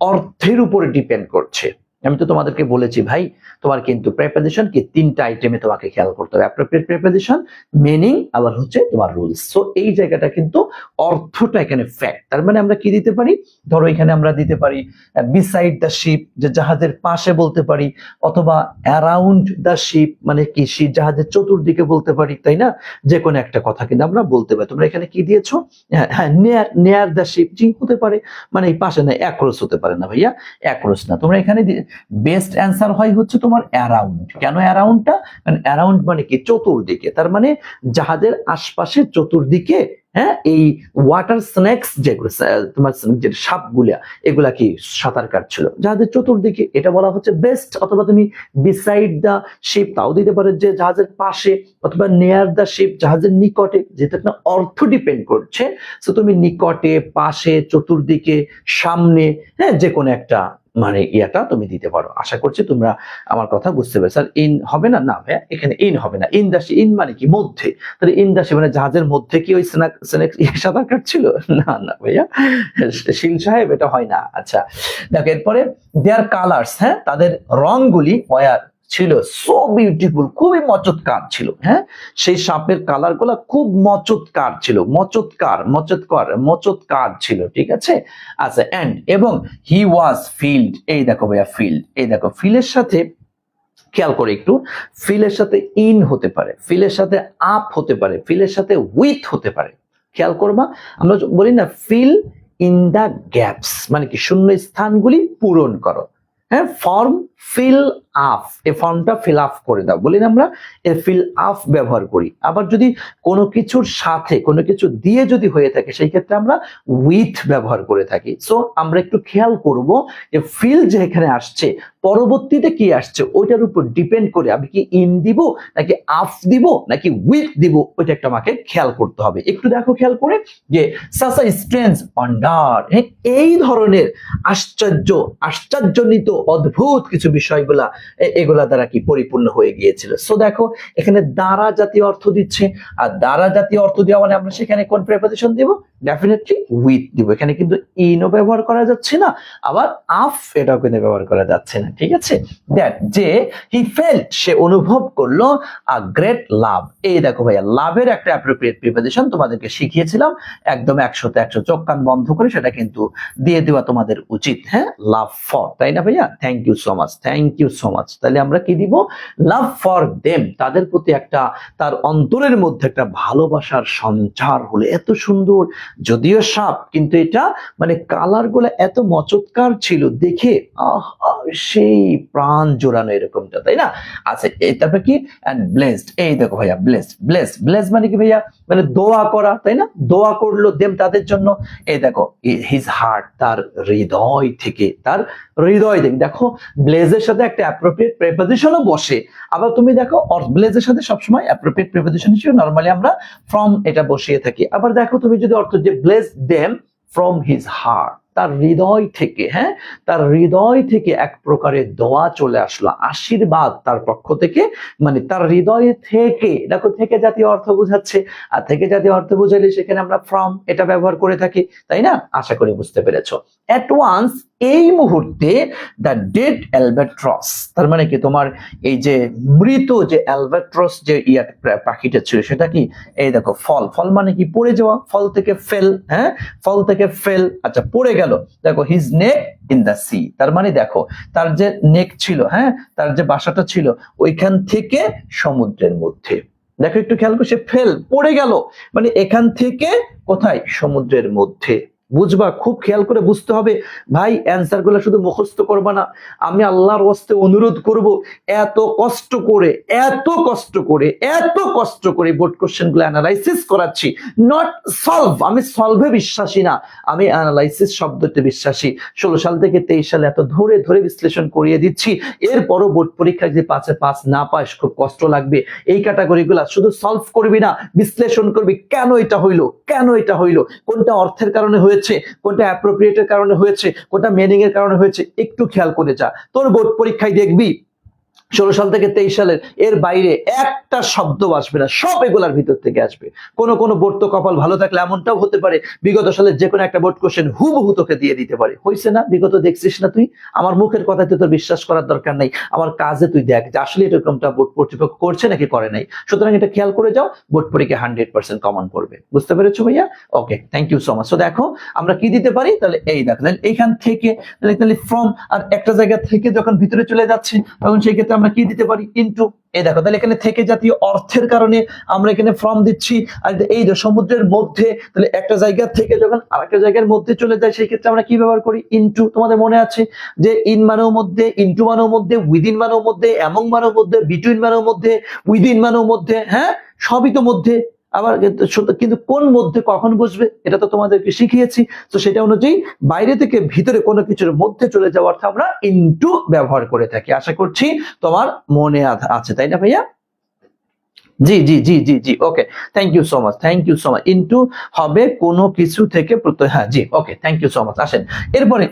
অর্থের উপরে ডিপেন্ড করছে। আমি তো তোমাদেরকে বলেছি ভাই, তোমার কিন্তু প্রিপোজিশন কি তিনটা আইটেমে তোমাকে খেয়াল করতে হবে: অ্যাপ্রোপ্রিয়েট প্রিপোজিশন, মিনিং, আবার হচ্ছে তোমার রুলস। সো এই জায়গাটা কিন্তু অর্থটা এখানে ফ্যাক্ট। তার মানে আমরা কি দিতে পারি? ধরো এখানে আমরা দিতে পারি বিসাইড দ্য শিপ, যে জাহাজের পাশে বলতে পারি, অথবা অ্যারাউন্ড দ্য শিপ, মানে কি জাহাজের চতুর্দিকে বলতে পারি, তাই না? যে কোনো একটা কথা কিন্তু আমরা বলতে পারি। তোমরা এখানে কি দিয়েছো? হ্যাঁ, নেয়ার দ্য শিপ, জি হতে পারে, মানে এই পাশে না, অ্যাক্রস হতে পারে না ভাইয়া, অ্যাক্রস না। তোমরা এখানে বেস্ট অ্যান্সার হয় হচ্ছে তোমার অ্যারাউন্ড। কেন অ্যারাউন্ডটা? কারণ অ্যারাউন্ড মানে কি চতুর্দিকে, তার মানে জাহাজের আশপাশে চতুর্দিকে, হ্যাঁ, এই ওয়াটার স্নেকস যেগুলো তোমার যে সাপগুলা, এগুলা কি সাঁতার কাটছিল জাহাজের চতুর্দিকে, এটা বলা হচ্ছে বেস্ট। অথবা তুমি বিসাইড দা শিপ তাও দিতে পারো, যে জাহাজের পাশে, অথবা নিয়ার দা শিপ, জাহাজের নিকটে, যেটা একটা অর্থ ডিপেন্ড করছে। তো তুমি নিকটে, পাশে, চতুর্দিকে, সামনে, হ্যাঁ, যে কোনো একটা মানে ইয়াটা তুমি দিতে পারো। আশা করছি তোমরা আমার কথা বুঝতে পেরেছো। স্যার ইন হবে না? না ভাইয়া, এখানে ইন হবে না। ইন দাসী, ইন মানে কি মধ্যে, তাহলে ইন দাসী মানে জাহাজের মধ্যে কি ওই সাঁতার কাটছিল? না না ভাইয়া, শিল সাহেব, এটা হয় না। আচ্ছা দেখো এরপরে, দেয়ার কালার্স, হ্যাঁ, তাদের রংগুলি ওয়ার ছিল সো বিউটিফুল, খুবই মচৎকার ছিল। হ্যাঁ, সেই সাপের কালার গুলা খুব মচৎকার ছিল, মচৎকার ছিল, ঠিক আছে। আচ্ছা, এন্ড, এবং হি ওয়াজ ফিল্ড, এই দেখো ভাইয়া ফিল্ড, এই দেখো ফিলের সাথে খেয়াল করে একটু, ফিলের সাথে ইন হতে পারে, ফিলের সাথে আপ হতে পারে, ফিলের সাথে উইথ হতে পারে। খেয়াল করবা, আমরা বলি না ফিল ইন দা গ্যাপস, মানে কি শূন্য স্থানগুলি পূরণ করো। হ্যাঁ, ফর্ম ফিল আপ, এই ফর্মটা ফিল আপ করে দাও, বলি না আমরা ফিল আপ ব্যবহার করি। আবার যদি কোনো কিছুর সাথে কোনো কিছু দিয়ে যদি হয়ে থাকে, সেই ক্ষেত্রে আমরা উইথ ব্যবহার করে থাকি। সো আমরা একটু খেয়াল করব যে ফিল যে এখানে আসছে, পরবর্তীতে কি আসছে ওইটার উপর ডিপেন্ড করে আমি কি ইন দিব, নাকি আপ দিব, নাকি উইথ দিব, ওইটা একটা আমাকে খেয়াল করতে হবে। একটু দেখো খেয়াল করে, যে সাসা স্ট্রেঞ্জ ওয়ান্ডার, এই ধরনের আশ্চর্যজনিত অদ্ভুত কিছু বিষয়গুলা এগুলা দ্বারা কি পরিপূর্ণ হয়ে গিয়েছিল। সো দেখো এখানে দ্বারা জাতীয় অর্থ দিচ্ছে, আর দ্বারা জাতীয় অর্থ দেওয়া মানে আমরা সেখানে কোন প্রিপোজিশন দিব? ডেফিনেটলি উইথ দিব। এখানে কিন্তু ইনও ব্যবহার করা যাচ্ছে না, আবার আফ এটাও কিন্তু ব্যবহার করা যাচ্ছে না, ঠিক আছে। দ্যাট, যে হি ফেল্ট, সে অনুভব করলো আ গ্রেট লাভ। এই দেখো ভাইয়া, লাভের একটা অ্যাপ্রোপ্রিয়েট প্রিপোজিশন তোমাদেরকে শিখিয়েছিলাম, একদম 100তে 100, চোখ কান বন্ধ করে সেটা কিন্তু দিয়ে দেওয়া তোমাদের উচিত। হ্যাঁ, লাভ ফর, তাই না ভাইয়া? Thank you so much, thank you so much. তাহলে আমরা কি দিব? লাভ ফর দেম, তাদের প্রতি একটা, তার অন্তরের মধ্যে একটা ভালোবাসার সঞ্চার হলো। এত সুন্দর যদিও সাপ, কিন্তু এটা মানে কালার গুলো এত মচৎকার ছিল দেখে, সেই প্রাণ জোড়ানো এরকমটা, তাই না? আচ্ছা, তারপর কি, এন্ড ব্লেসড, এই দেখো ভাইয়া, ব্লেস মানে কি ভাইয়া, মানে দোয়া করা, তাই না? দোয়া করলো দেম তাদের জন্য। এই দেখো, হিজ হার্ট, তার হৃদয় থেকে, দেখো ব্লেজের সাথে একটা অ্যাপ্রোপ্রিয়েট প্রিপোজিশনও বসে। আবার তুমি দেখো ব্লেজের সাথে সবসময় অ্যাপ্রোপ্রিয়েট প্রিপোজিশন হিসেবে নরমালি আমরা ফ্রম এটা বসিয়ে থাকি। আবার দেখো তুমি যদি অর্থ যে bless them from his heart, তার হৃদয় থেকে, হ্যাঁ, তার হৃদয় থেকে এক প্রকারের দোয়া চলে আসলো, আশীর্বাদ তার পক্ষ থেকে, মানে তার হৃদয় থেকে। দেখো থেকে জাতীয় অর্থ বোঝাচ্ছে, আর থেকে জাতীয় অর্থ বোঝাইলে সেখানে আমরা ফ্রম এটা ব্যবহার করে থাকি, তাই না? আশা করি বুঝতে পেরেছো। এট ওয়ান্স, এই মুহূর্তে, দ্য ডেড অ্যালবাট্রস, তার মানে কি তোমার এই যে মৃত যে অ্যালবাট্রস যে পাখিটা ছিল, সেটা কি, এই দেখো ফল মানে কি পড়ে যাওয়া, ফল থেকে ফেল, হ্যাঁ, ফল থেকে ফেল, আচ্ছা পড়ে গেল। দেখো his neck in the sea, তার মানে দেখো তার যে নেক ছিল, হ্যাঁ, তার যে বাসাটা ছিল ওইখান থেকে সমুদ্রের মধ্যে। দেখো একটু খেয়াল করে, সে ফেল, পড়ে গেল, মানে এখান থেকে কোথায়, সমুদ্রের মধ্যে। বুঝবা, খুব খেয়াল করে বুঝতে হবে ভাই, অ্যান্সার গুলো শুধু মুখস্থ করবা না। আমি আল্লাহর ওয়াস্তে অনুরোধ করব, এত কষ্ট করে বোর্ড কোশ্চেন গুলো অ্যানালাইসিস করাচ্ছি, নট সলভ। আমি সলভে বিশ্বাসী না, আমি অ্যানালাইসিস শব্দতে বিশ্বাসী। 16 সাল থেকে 23 সালে এত ধরে ধরে বিশ্লেষণ করিয়ে দিচ্ছি, এরপরও বোর্ড পরীক্ষায় যে 5-এ 5 না পাস, খুব কষ্ট লাগবে। এই ক্যাটাগরি গুলা শুধু সলভ করবি না, বিশ্লেষণ করবি, কেন এটা হইলো, কোনটা অর্থের কারণে হয়েছে, কোনটা অ্যাপ্রোপ্রিয়েটের কারণে হয়েছে, কোনটা মিনিং এর কারণে হয়েছে, একটু খেয়াল করে যা। তোর বোর্ড পরীক্ষায় দেখবি 16 সাল থেকে 23 সালের এর বাইরে একটা শব্দ আসবে না, সব এগুলার ভিতর থেকে আসবে। কোন বোর্ড তো কপাল ভালো থাকলে এমনটাও হতে পারে, বিগত সালের যে কোনো একটা বোর্ড কোশ্চেন হুবহু তোকে দিয়ে দিতে পারে। হইছে না? বিগত দেখছিস না তুই? আমার মুখের কথায় তোর বিশ্বাস করার দরকার নাই, আমার কাজে তুই দেখ যে আসলে এরকমটা বোর্ড কর্তৃপক্ষ করছে নাকি করে নাই। সুতরাং এটা খেয়াল করে যাও, বোর্ড পরীক্ষা 100% কমন পড়বে। বুঝতে পেরেছো ভাইয়া? ওকে, থ্যাংক ইউ সো মাচ। তো দেখো আমরা কি দিতে পারি, তাহলে এই দেখো, এইখান থেকে, তাহলে ফ্রম, আর একটা জায়গা থেকে যখন ভিতরে চলে যাচ্ছে তখন সেই ক্ষেত্রে আমরা কি দিতে পারি, ইনটু। এই দেখো, তাহলে এখানে থেকে জাতীয় অর্থের কারণে আমরা এখানে ফ্রম দিচ্ছি, আর এই যে সমুদ্রের মধ্যে, তাহলে একটা জায়গা থেকে যখন আরেকটা জায়গার মধ্যে চলে যায় সেই ক্ষেত্রে আমরা কি ব্যবহার করি, ইনটু। তোমাদের মনে আছে যে ইন মানেও মধ্যে, ইনটু মানেও মধ্যে, উইদিন মানেও মধ্যে, এমং মানেও মধ্যে, বিটুইন মানেও মধ্যে, উইদিন মানেও মধ্যে, হ্যাঁ, সবই তো মধ্যে। আবার কিন্তু কোন মধ্যে কখন বসবে এটা তো তোমাদেরকে শিখিয়েছি। তো সেটা অনুযায়ী বাইরে থেকে ভিতরে কোনো কিছুর মধ্যে চলে যাওয়ার অর্থে আমরা ইনটু ব্যবহার করে থাকি। আশা করছি তোমার মনে আছে, তাই না ভাইয়া? জি, okay, thank you so much. ইনটু হবে কোনো কিছু থেকে প্রত্যয়, হ্যাঁ জি, okay, thank you so much. আসেন এরপরে,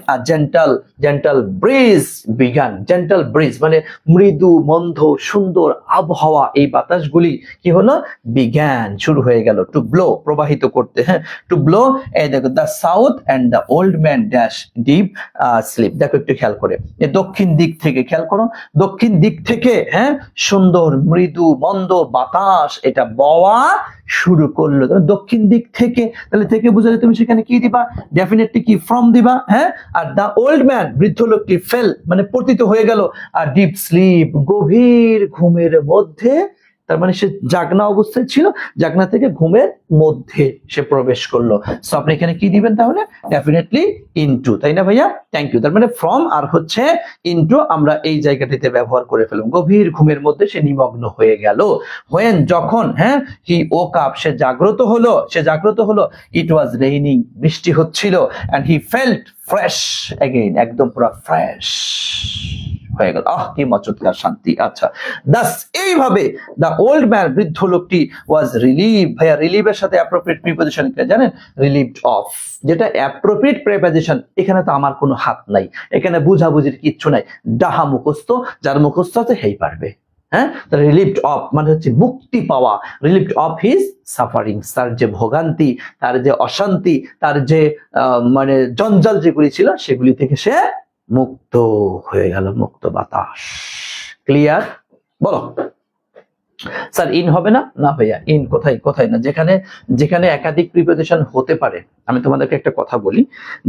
জেন্টাল ব্রিজ বিগান। জেন্টাল ব্রিজ মানে মৃদু মন্দ সুন্দর আবহাওয়া, এই বাতাসগুলি কি হলো, বিজ্ঞান শুরু হয়ে গেল, টু ব্লো প্রবাহিত করতে, হ্যাঁ, টু ব্লো। এই দেখো, the south end the old man dash deep sleep. দেখো একটু খেয়াল করে, দক্ষিণ দিক থেকে, খেয়াল করো, দক্ষিণ দিক থেকে, হ্যাঁ, সুন্দর মৃদু মন্দ বাতাস এটা বওয়া শুরু করলো। দক্ষিণ দিক থেকে, তাহলে থেকে বুঝালে তুমি সেখানে কি দিবা, ডেফিনেটলি কি, ফ্রম দিবা, হ্যাঁ। আর দ্য ওল্ড ম্যান বৃদ্ধ লোকটি ফেল মানে পতিত হয়ে গেল, আর ডিপ স্লিপ গভীর ঘুমের মধ্যে, তার মানে সে জাগনা অবস্থায় ছিল, জাগনা থেকে ঘুমের মধ্যে সে প্রবেশ করলো। সো আপনি এখানে কি দিবেন তাহলে, ডেফিনেটলি ইনটু, তাই না ভাইয়া? Thank you. তার মানে ফ্রম আর হচ্ছে ইনটু আমরা এই জায়গাটিতে ব্যবহার করে ফেললাম, গভীর ঘুমের মধ্যে সে নিমগ্ন হয়ে গেল। হোয়েন যখন, হ্যাঁ, হি ওক আপ সে জাগ্রত হলো, ইট ওয়াজ রেইনিং বৃষ্টি হচ্ছিল, and he felt fresh again, একদম পুরো ফ্রেশ হয়ে গেল। কি মচৎকার শান্তি। আচ্ছা, দাস এইভাবে দ্য ওল্ড ম্যান বৃদ্ধ লোকটি ওয়াজ রিলিভ। ভাইয়া রিলিভের সাথে অ্যাপ্রোপ্রিয়েট প্রিপোজিশন কি জানেন, রিলিভড অফ, যেটা অ্যাপ্রোপ্রিয়েট প্রিপোজিশন। এখানে তো আমার কোনো হাত নাই, এখানে বুঝাবুঝির কিচ্ছু নাই, ডাহা মুখস্থ, যার মুখস্থ আছে সেই পারবে, হ্যাঁ। রিলিভড অফ মানে হচ্ছে মুক্তি পাওয়া, রিলিভড অফ হিজ সাফারিংস, তার যে ভোগান্তি, তার যে অশান্তি, তার যে মানে জঞ্জাল যেগুলি ছিল সেগুলি থেকে সে মুক্ত হয়ে গেল, মুক্ত বাতাস। ক্লিয়ার? বলো স্যার ইন হবে না? না ভাইয়া, ইন কোথায় না, যেখানে একাধিক প্রিপোজিশন হতে পারে। আমি তোমাদেরকে একটা কথা বলি,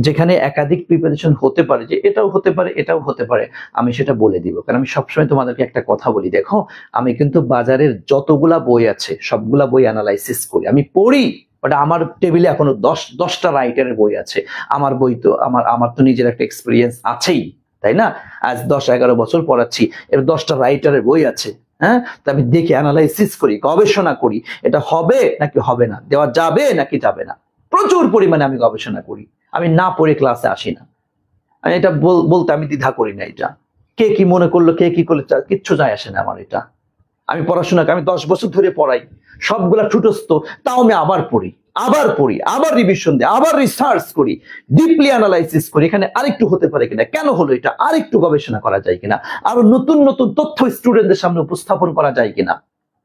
যেখানে একাধিক প্রিপোজিশন হতে পারে, যে এটাও হতে পারে এটাও হতে পারে, আমি সেটা বলে দিব। কারণ আমি সবসময় তোমাদেরকে একটা কথা বলি, দেখো আমি কিন্তু বাজারের যতগুলা বই আছে সবগুলা বই অ্যানালাইসিস করি, আমি পড়ি, বাট আমার টেবিলে এখনো 10টা রাইটারের বই আছে। আমার বই তো আমার তো নিজের একটা এক্সপিরিয়েন্স আছেই, তাই না? আজ 10-11 বছর পড়াচ্ছি, এর 10টা রাইটারের বই আছে। হ্যাঁ, তা আমি দেখি, অ্যানালাইসিস করি, গবেষণা করি, এটা হবে নাকি হবে না, দেওয়া যাবে নাকি যাবে না, প্রচুর পরিমাণে আমি গবেষণা করি। আমি না পড়ে ক্লাসে আসি না। আমি এটা বলতে আমি দ্বিধা করি না। এটা কে কি মনে করলো, কে কি করলো, কিচ্ছু যায় আসে না আমার। এটা আমি পড়াশোনাকে আমি 10 বছর ধরে পড়াই, সবগুলা ঠুটস্থ, তাও আমি আবার পড়ি, আবার রিভিশন দিই, আবার রিসার্চ করি, ডিপলি অ্যানালাইসিস করি, এখানে আরেকটু হতে পারে কিনা, কেন হলো এটা, আরেকটু গবেষণা করা যায় কিনা, আরো নতুন নতুন তথ্য স্টুডেন্টদের সামনে উপস্থাপন করা যায় কিনা,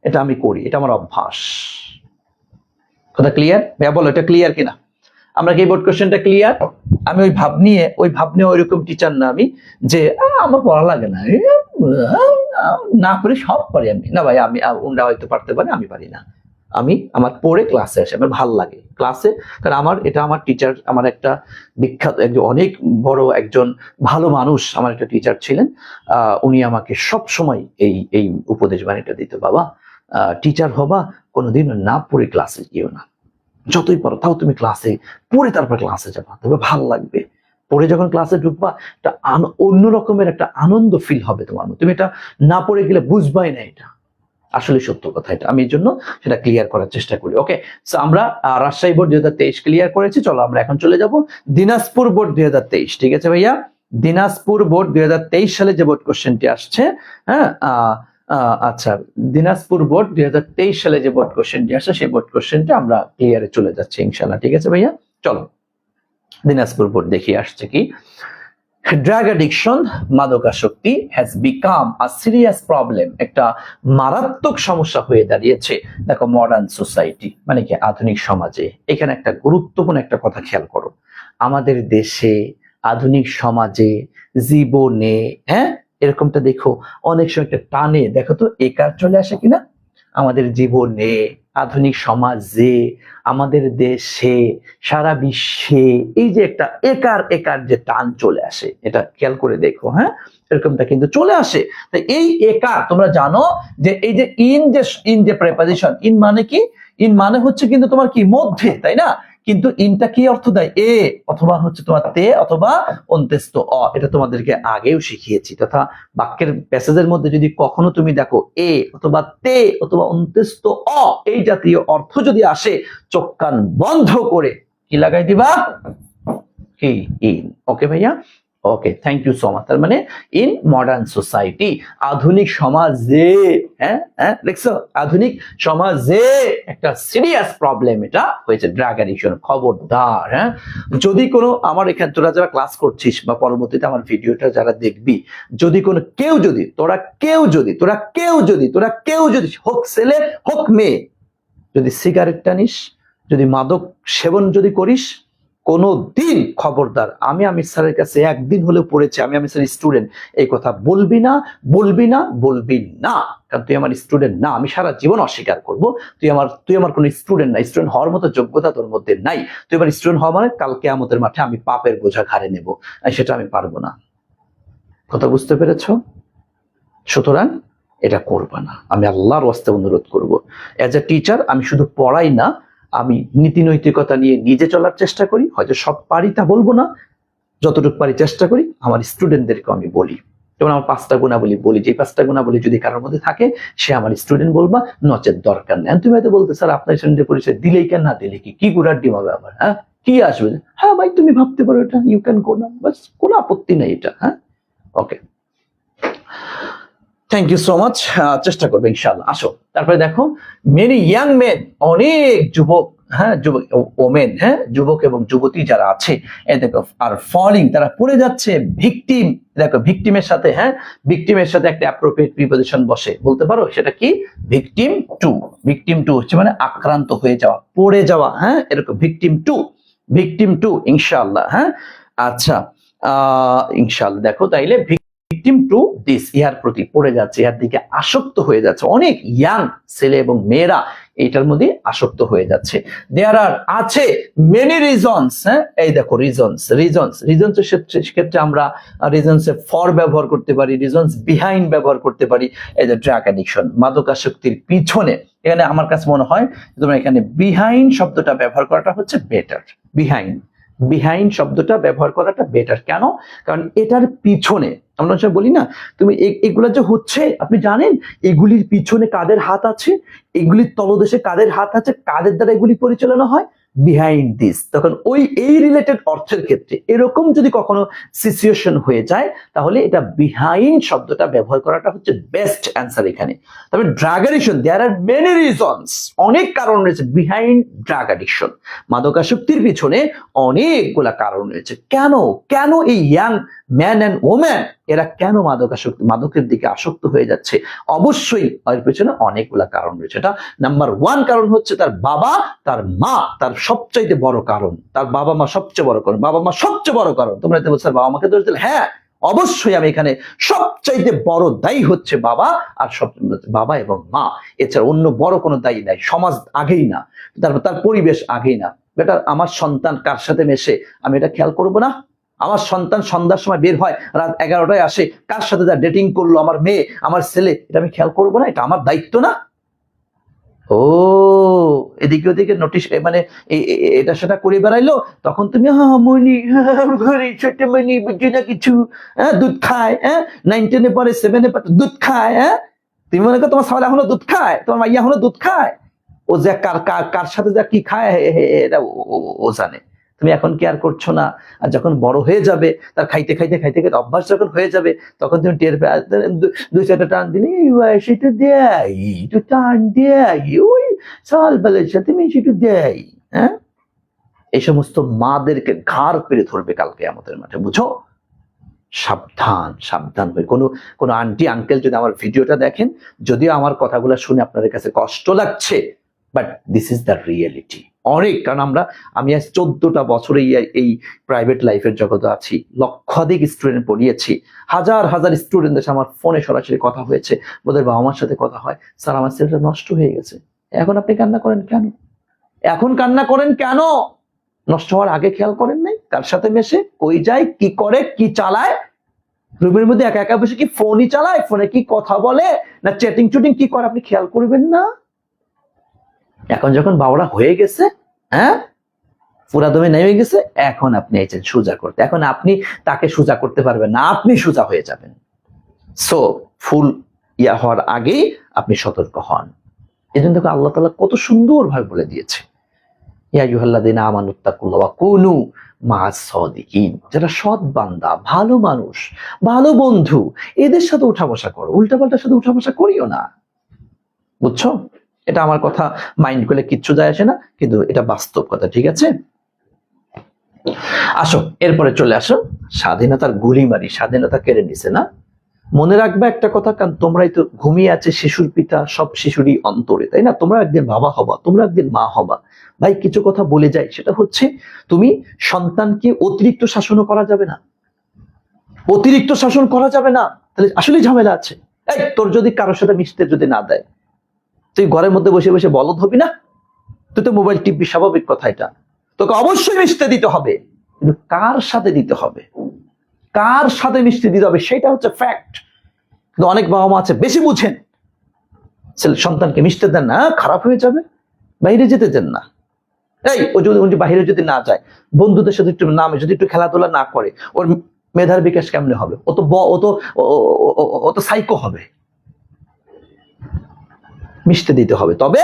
এটা আমি করি, এটা আমার অভ্যাস। কথা ক্লিয়ার ভাইয়া? বলো এটা ক্লিয়ার কিনা? আমরা কি বোর্ড কোশ্চেনটা ক্লিয়ার? আমি ওই ভাব নিয়ে ওইরকম টিচার না আমি, যে আমার পড়া লাগে না, না করে সব পারি আমি, না ভাই, আমি ওরা হয়তো পারতে পারে, আমি পারি না। আমি আমার পড়ে ক্লাসে আসে, আমার ভাল লাগে ক্লাসে, কারণ আমার টিচার, আমার একটা বিখ্যাত একজন অনেক বড় একজন ভালো মানুষ, আমার একটা টিচার ছিলেন। উনি আমাকে সব সময় এই উপদেশ বাণীটা দিত, বাবা টিচার হবা, কোনোদিন না পড়ে ক্লাসে গিয়েও না, যতই পড়ো তাও তুমি ক্লাসে পড়ে তারপর ক্লাসে যাবা, তবে ভাল লাগবে। পড়ে যখন ক্লাসে ঢুকবা, একটা অন্য রকমের একটা আনন্দ ফিল হবে তোমার মধ্যে। তুমি এটা না পড়ে গেলে বুঝবাই না, এটা আসলে সত্য কথা। এটা আমি এর জন্য সেটা ক্লিয়ার করার চেষ্টা করি। ওকে, সো আমরা রাজশাহী বোর্ড 2023 ক্লিয়ার করেছি। চলো আমরা এখন চলে যাব দিনাজপুর বোর্ড 2023। ঠিক আছে ভাইয়া? দিনাজপুর বোর্ড 2023 সালে যে বোর্ড কোশ্চেনটি আসছে, হ্যাঁ, আচ্ছা, দিনাজপুর বোর্ড 2023 সালে যে বোর্ড কোশ্চেনটি আসছে, সেই বোর্ড কোশ্চেনটা আমরা ক্লিয়ারে চলে যাচ্ছি ইনশাআল্লাহ। ঠিক আছে ভাইয়া? চলো দিনাজপুর বোর্ড দেখি আসছে কি। ড্রাগ অ্যাডিকশন, মাদকাসক্তি has become a serious problem, একটা মারাত্মক সমস্যা হয়ে দাঁড়িয়েছে। দেখো, মডার্ন সোসাইটি মানে কি, আধুনিক সমাজে। এখানে একটা গুরুত্বপূর্ণ একটা কথা খেয়াল করো, আমাদের দেশে, আধুনিক সমাজে, জীবনে, হ্যাঁ, এরকমটা দেখো অনেক সময় একটা টানে, দেখো তো একার চলে আসে কিনা আমাদের জীবনে, আধুনিক সমাজে, আমাদের দেশে, সারা বিশ্বে, এই যে একটা একার যে টান চলে আসে, এটা খেয়াল করে দেখো। হ্যাঁ, এরকমটা কিন্তু চলে আসে। তাই এই একার, তোমরা জানো যে এই যে ইন যে প্রেপোজিশন, ইন মানে কি, ইন মানে হচ্ছে কিন্তু তোমার কি, মধ্যে, তাই না? কিন্তু ইনটা কি অর্থ দেয়? এ, অথবা হচ্ছে তোমার তে, অথবা অন্ত্যেষ্ট অ। এটা তোমাদেরকে আগেও শিখিয়েছি। তথা বাক্যের প্যাসেজের মধ্যে যদি কখনো তুমি দেখো এ অথবা তে অথবা অন্ত্যেষ্ট অ এই জাতীয় অর্থ যদি আসে, চোখ কান বন্ধ করে কি লাগাই দিবা? কি? ইন। ওকে ভাইয়া? ওকে, থ্যাংক ইউ সো মাচ। তার মানে ইন মডার্ন সোসাইটি, আধুনিক সমাজে, হ্যাঁ হ্যাঁ, দেখছো, আধুনিক সমাজে একটা সিরিয়াস প্রবলেম এটা হয়েছে, ড্রাগ অ্যাডিকশন। খবরদার, হ্যাঁ, যদি কোনো, আমার এখানে তোরা যারা ক্লাস করছিস বা পরবর্তীতে আমার ভিডিওটা যারা দেখবি, যদি কোনো তোরা কেউ যদি হোক ছেলে হোক মেয়ে, যদি সিগারেট টানিস, যদি মাদক সেবন যদি করিস, কোনো দিন খবরদার, আমি আমির স্যারের কাছে একদিন হলেও পড়েছি, আমি আমির স্যারের স্টুডেন্ট, এই কথা বলবি না। কারণ তুই আমার স্টুডেন্ট না, আমি সারা জীবন অস্বীকার করব। তুই আমার কোনো স্টুডেন্ট না, স্টুডেন্ট হওয়ার মতো যোগ্যতা তোর মধ্যে নাই। তুই আমার স্টুডেন্ট হওয়া মানে কাল কিয়ামতের মাঠে আমি পাপের বোঝা ঘাড়ে নেব, সেটা আমি পারবো না। কথা বুঝতে পেরেছো? সুতরাং এটা করবা না, আমি আল্লাহর ওয়াস্তে অনুরোধ করব। এজ এ টিচার আমি শুধু পড়াই না, আমি নীতি নৈতিকতা নিয়ে নিজে চলার চেষ্টা করি। হয়তো সব পারি তা বলবো না, যতটুকু পারি চেষ্টা করি। আমার স্টুডেন্টদেরকে আমি বলি, যেমন আমার 5টা গুণাবলী বলি, যে 5টা গুণাবলী যদি কারোর মধ্যে থাকে, সে আমার স্টুডেন্ট বলবা, নচেত দরকার নেই। তুমি হয়তো বলতে, স্যার আপনার স্টুডেন্টের পরিচয় দিলেই কেন, না দিলে কি গুড়ার ডিম হবে আবার, হ্যাঁ, কি আসবে? হ্যাঁ ভাই, তুমি ভাবতে পারো, এটা ইউ ক্যান গো না, বাস, কোনো আপত্তি নেই এটা। হ্যাঁ, ওকে, থ্যাংক ইউ সো মাচ। চেষ্টা করবে ইনশাআল্লাহ। আসো, তারপরে দেখো, মেনি ইয়াং মেন, অনেক যুবক, হ্যাঁ, যুবক ওমেন, হ্যাঁ, যুবক এবং যুবতী যারা আছে, দেখো, আর ফলিং, তারা পড়ে যাচ্ছে ভিকটিম। দেখো, ভিকটিমের সাথে, হ্যাঁ, ভিকটিমের সাথে একটা অ্যাপ্রোপ্রিয়েট প্রিপোজিশন বসে, বলতে পারো সেটা কি? ভিকটিম টু হচ্ছে মানে আক্রান্ত হয়ে যাওয়া, পড়ে যাওয়া, হ্যাঁ, এরকম ভিকটিম টু ইনশাআল্লাহ। হ্যাঁ, আচ্ছা, ইনশাআল্লাহ। দেখো, তাইলে ভিকটিম টু দিস, ইহার প্রতি পড়ে যাচ্ছে, ইহার দিকে আসক্ত হয়ে যাচ্ছে। অনেক ইয়াং ছেলে এবং মেয়েরা এইটার মধ্যে আসক্ত হয়ে যাচ্ছে। দেয়ার আর আছে মেনি রিজনস। হ্যাঁ, এই দেখো রিজনস ক্ষেত্রে আমরা রিজনস ফর ব্যবহার করতে পারি, রিজনস বিহাইন্ড ব্যবহার করতে পারি। এই যে ড্রাগ অ্যাডিকশন, মাদকাসক্তির পিছনে, এখানে আমার কাছে মনে হয় তোমরা এখানে বিহাইন্ড শব্দটা ব্যবহার করাটা হচ্ছে বেটার। বিহাইন্ড শব্দটা ব্যবহার করাটা বেটার। কেন? কারণ এটার পিছনে আমরা বলি না, তুমি এগুলো যে হচ্ছে আপনি জানেন এগুলির পিছনে কাদের হাত আছে, এগুলির তলদেশে কাদের হাত আছে, কাদের দ্বারা এগুলি পরিচালনা হয়, বিহাইন্ড দিস। তখন এই রিলেটেড অর্থের ক্ষেত্রে এরকম যদি কখনো সিচুয়েশন হয়ে যায় তাহলে এটা বিহাইন্ড শব্দটা ব্যবহার করাটা হচ্ছে বেস্ট অ্যান্সার এখানে। তবে drug addiction, there are many reasons, অনেক কারণ রয়েছে বিহাইন্ড ড্রাগ অ্যাডিকশন। মাদকাসক্তির পিছনে অনেকগুলা কারণ রয়েছে। কেন এই ইয়াং ম্যান অ্যান্ড ওম্যান এরা কেন মাদকের দিকে আসক্ত হয়ে যাচ্ছে? অবশ্যই এর পেছনে অনেকগুলা কারণ রয়েছে। এটা নাম্বার 1 কারণ হচ্ছে তার বাবা, তার মা, তার সবচাইতে বড় কারণ। তার বাবা মা সবচেয়ে বড় কারণ, বাবা মা সবচেয়ে বড় কারণ। তোমরা এতে বলছো বাবা মাকে দোষ দিলে, হ্যাঁ অবশ্যই আমি এখানে সবচাইতে বড় দায়ী হচ্ছে বাবা, আর বাবা এবং মা, এছাড়া অন্য বড় কোনো দায়ী নাই। সমাজ আগেই না, তার পরিবেশ আগেই না। বেটা আমার সন্তান কার সাথে মেশে আমি এটা খেয়াল করবো না? আমার সন্তান সন্ধ্যার সময় বের হয়, রাত 11টায় আসে, কার সাথে যা ডেটিং করলো আমার মেয়ে আমার ছেলে, এটা আমি খেয়াল করবো না? এটা আমার দায়িত্ব না? ও এদিকে ওদিকে নোটিশ মানে এটা সেটা করে বেড়াইলো, তখন তুমি মনি ছোট মনি বুঝি না কিছু, হ্যাঁ দুধ খায়, হ্যাঁ 9 10 পরে 7 পরে দুধ খায়, হ্যাঁ তুমি মনে করো তোমার সালা এখনো দুধ খায়, তোমার মাইয়া এখনো দুধ খায়, ও যে কার সাথে যা কি খায় এটা ও জানে। তুমি এখন কেয়ার করছো না, আর যখন বড় হয়ে যাবে, তার খাইতে খাইতে অভ্যাস যখন হয়ে যাবে, তখন তুমি টের পেয়ে 2-4টা টান দিলে সেটা দেয়, একটু টান দেয়, ওই চাল বেলার সাথে সেটু দেয়। হ্যাঁ, এই সমস্ত মাদেরকে ঘাড় পেরে ধরবে কালকে আমাদের মাঠে, বুঝো? সাবধান হয়ে কোনো আন্টি আঙ্কেল যদি আমার ভিডিওটা দেখেন, যদিও আমার কথাগুলো শুনে আপনাদের কাছে কষ্ট লাগছে, but this is the reality. অনেক, কারণ আমি আজ 14টা বছরে এই প্রাইভেট লাইফের জগতে আছি, লক্ষাধিক স্টুডেন্ট পড়িয়েছি, হাজার স্টুডেন্টদের সাথে আমার ফোনে সরাসরি কথা হয়েছে, ওদের বাবা মার সাথে কথা হয়, স্যার আমার ছেলেটা নষ্ট হয়ে গেছে। এখন আপনি কান্না করেন কেন? নষ্ট হওয়ার আগে খেয়াল করেন নাই কার সাথে মেশে, কই যায়, কি করে, কি চালায়, রুমের মধ্যে একা একা বসে কি ফোনই চালায়, ফোনে কি কথা বলে, না চ্যাটিং কি করে, আপনি খেয়াল করবেন না? এখন যখন বাবারা হয়ে গেছে, হ্যাঁ পুরা দমে নেমে গেছে, এখন আপনি এসেছেন সোজা করতে। এখন আপনি তাকে সোজা করতে পারবেন না, আপনি সোজা হয়ে যাবেন। সো ফুল হওয়ার আগেই আপনি সতর্ক হন। এই জন্য দেখো আল্লাহ তাআলা কত সুন্দর ভাবে বলে দিয়েছে, ইয়া আইয়ুহাল্লাযীনা আমানুত্তাকুল্লাহ ওয়া কুনু মা'আস সাদিকিন। যারা সৎ বান্দা, ভালো মানুষ, ভালো বন্ধু, এদের সাথে উঠা বসা করো, উল্টাপাল্টার সাথে উঠা বসা করিও না। বুঝছো? এটা আমার কথা মাইন্ড করলে কিচ্ছু যায় আসে না, কিন্তু এটা বাস্তব কথা, ঠিক আছে? আসো এরপরে চলে আসো স্বাধীনতার গুলিমারি, স্বাধীনতা কেড়ে নিছে না? মনে রাখবে একটা কথা, কারণ তোমরাই তো ঘুমিয়ে আছে শিশুর পিতা, সব শিশুরই অন্তরে, তাই না? তোমরা একদিন বাবা হবা, তোমরা একদিন মা হবা। ভাই কিছু কথা বলে যাই, সেটা হচ্ছে তুমি সন্তানকে অতিরিক্ত শাসনও করা যাবে না, অতিরিক্ত শাসন করা যাবে না, তাহলে আসলে ঝামেলা আছে। এই তোর যদি কারোর সাথে মিশতে যদি না দেয়, তুই ঘরের মধ্যে বসে বসে বলদ হবি না? তুই তো মোবাইল টিপবি, স্বাভাবিক কথা এটা। তোকে অবশ্যই মিশতে দিতে হবে, কিন্তু কার সাথে দিতে হবে, কার সাথে মিশতে দিতে হবে সেটা হচ্ছে ফ্যাক্ট। কিন্তু অনেক বাবা মা আছে বেশি বুঝেন, সন্তানকে মিশতে দেন না, খারাপ হয়ে যাবে, বাইরে যেতে দেন না। এই ও যদি বাইরে যদি না যায়, বন্ধুদের সাথে একটু নামে যদি একটু খেলাধুলা না করে, ওর মেধার বিকাশ কেমনে হবে? ও তো সাইকো হবে। মিশতে দিতে হবে, তবে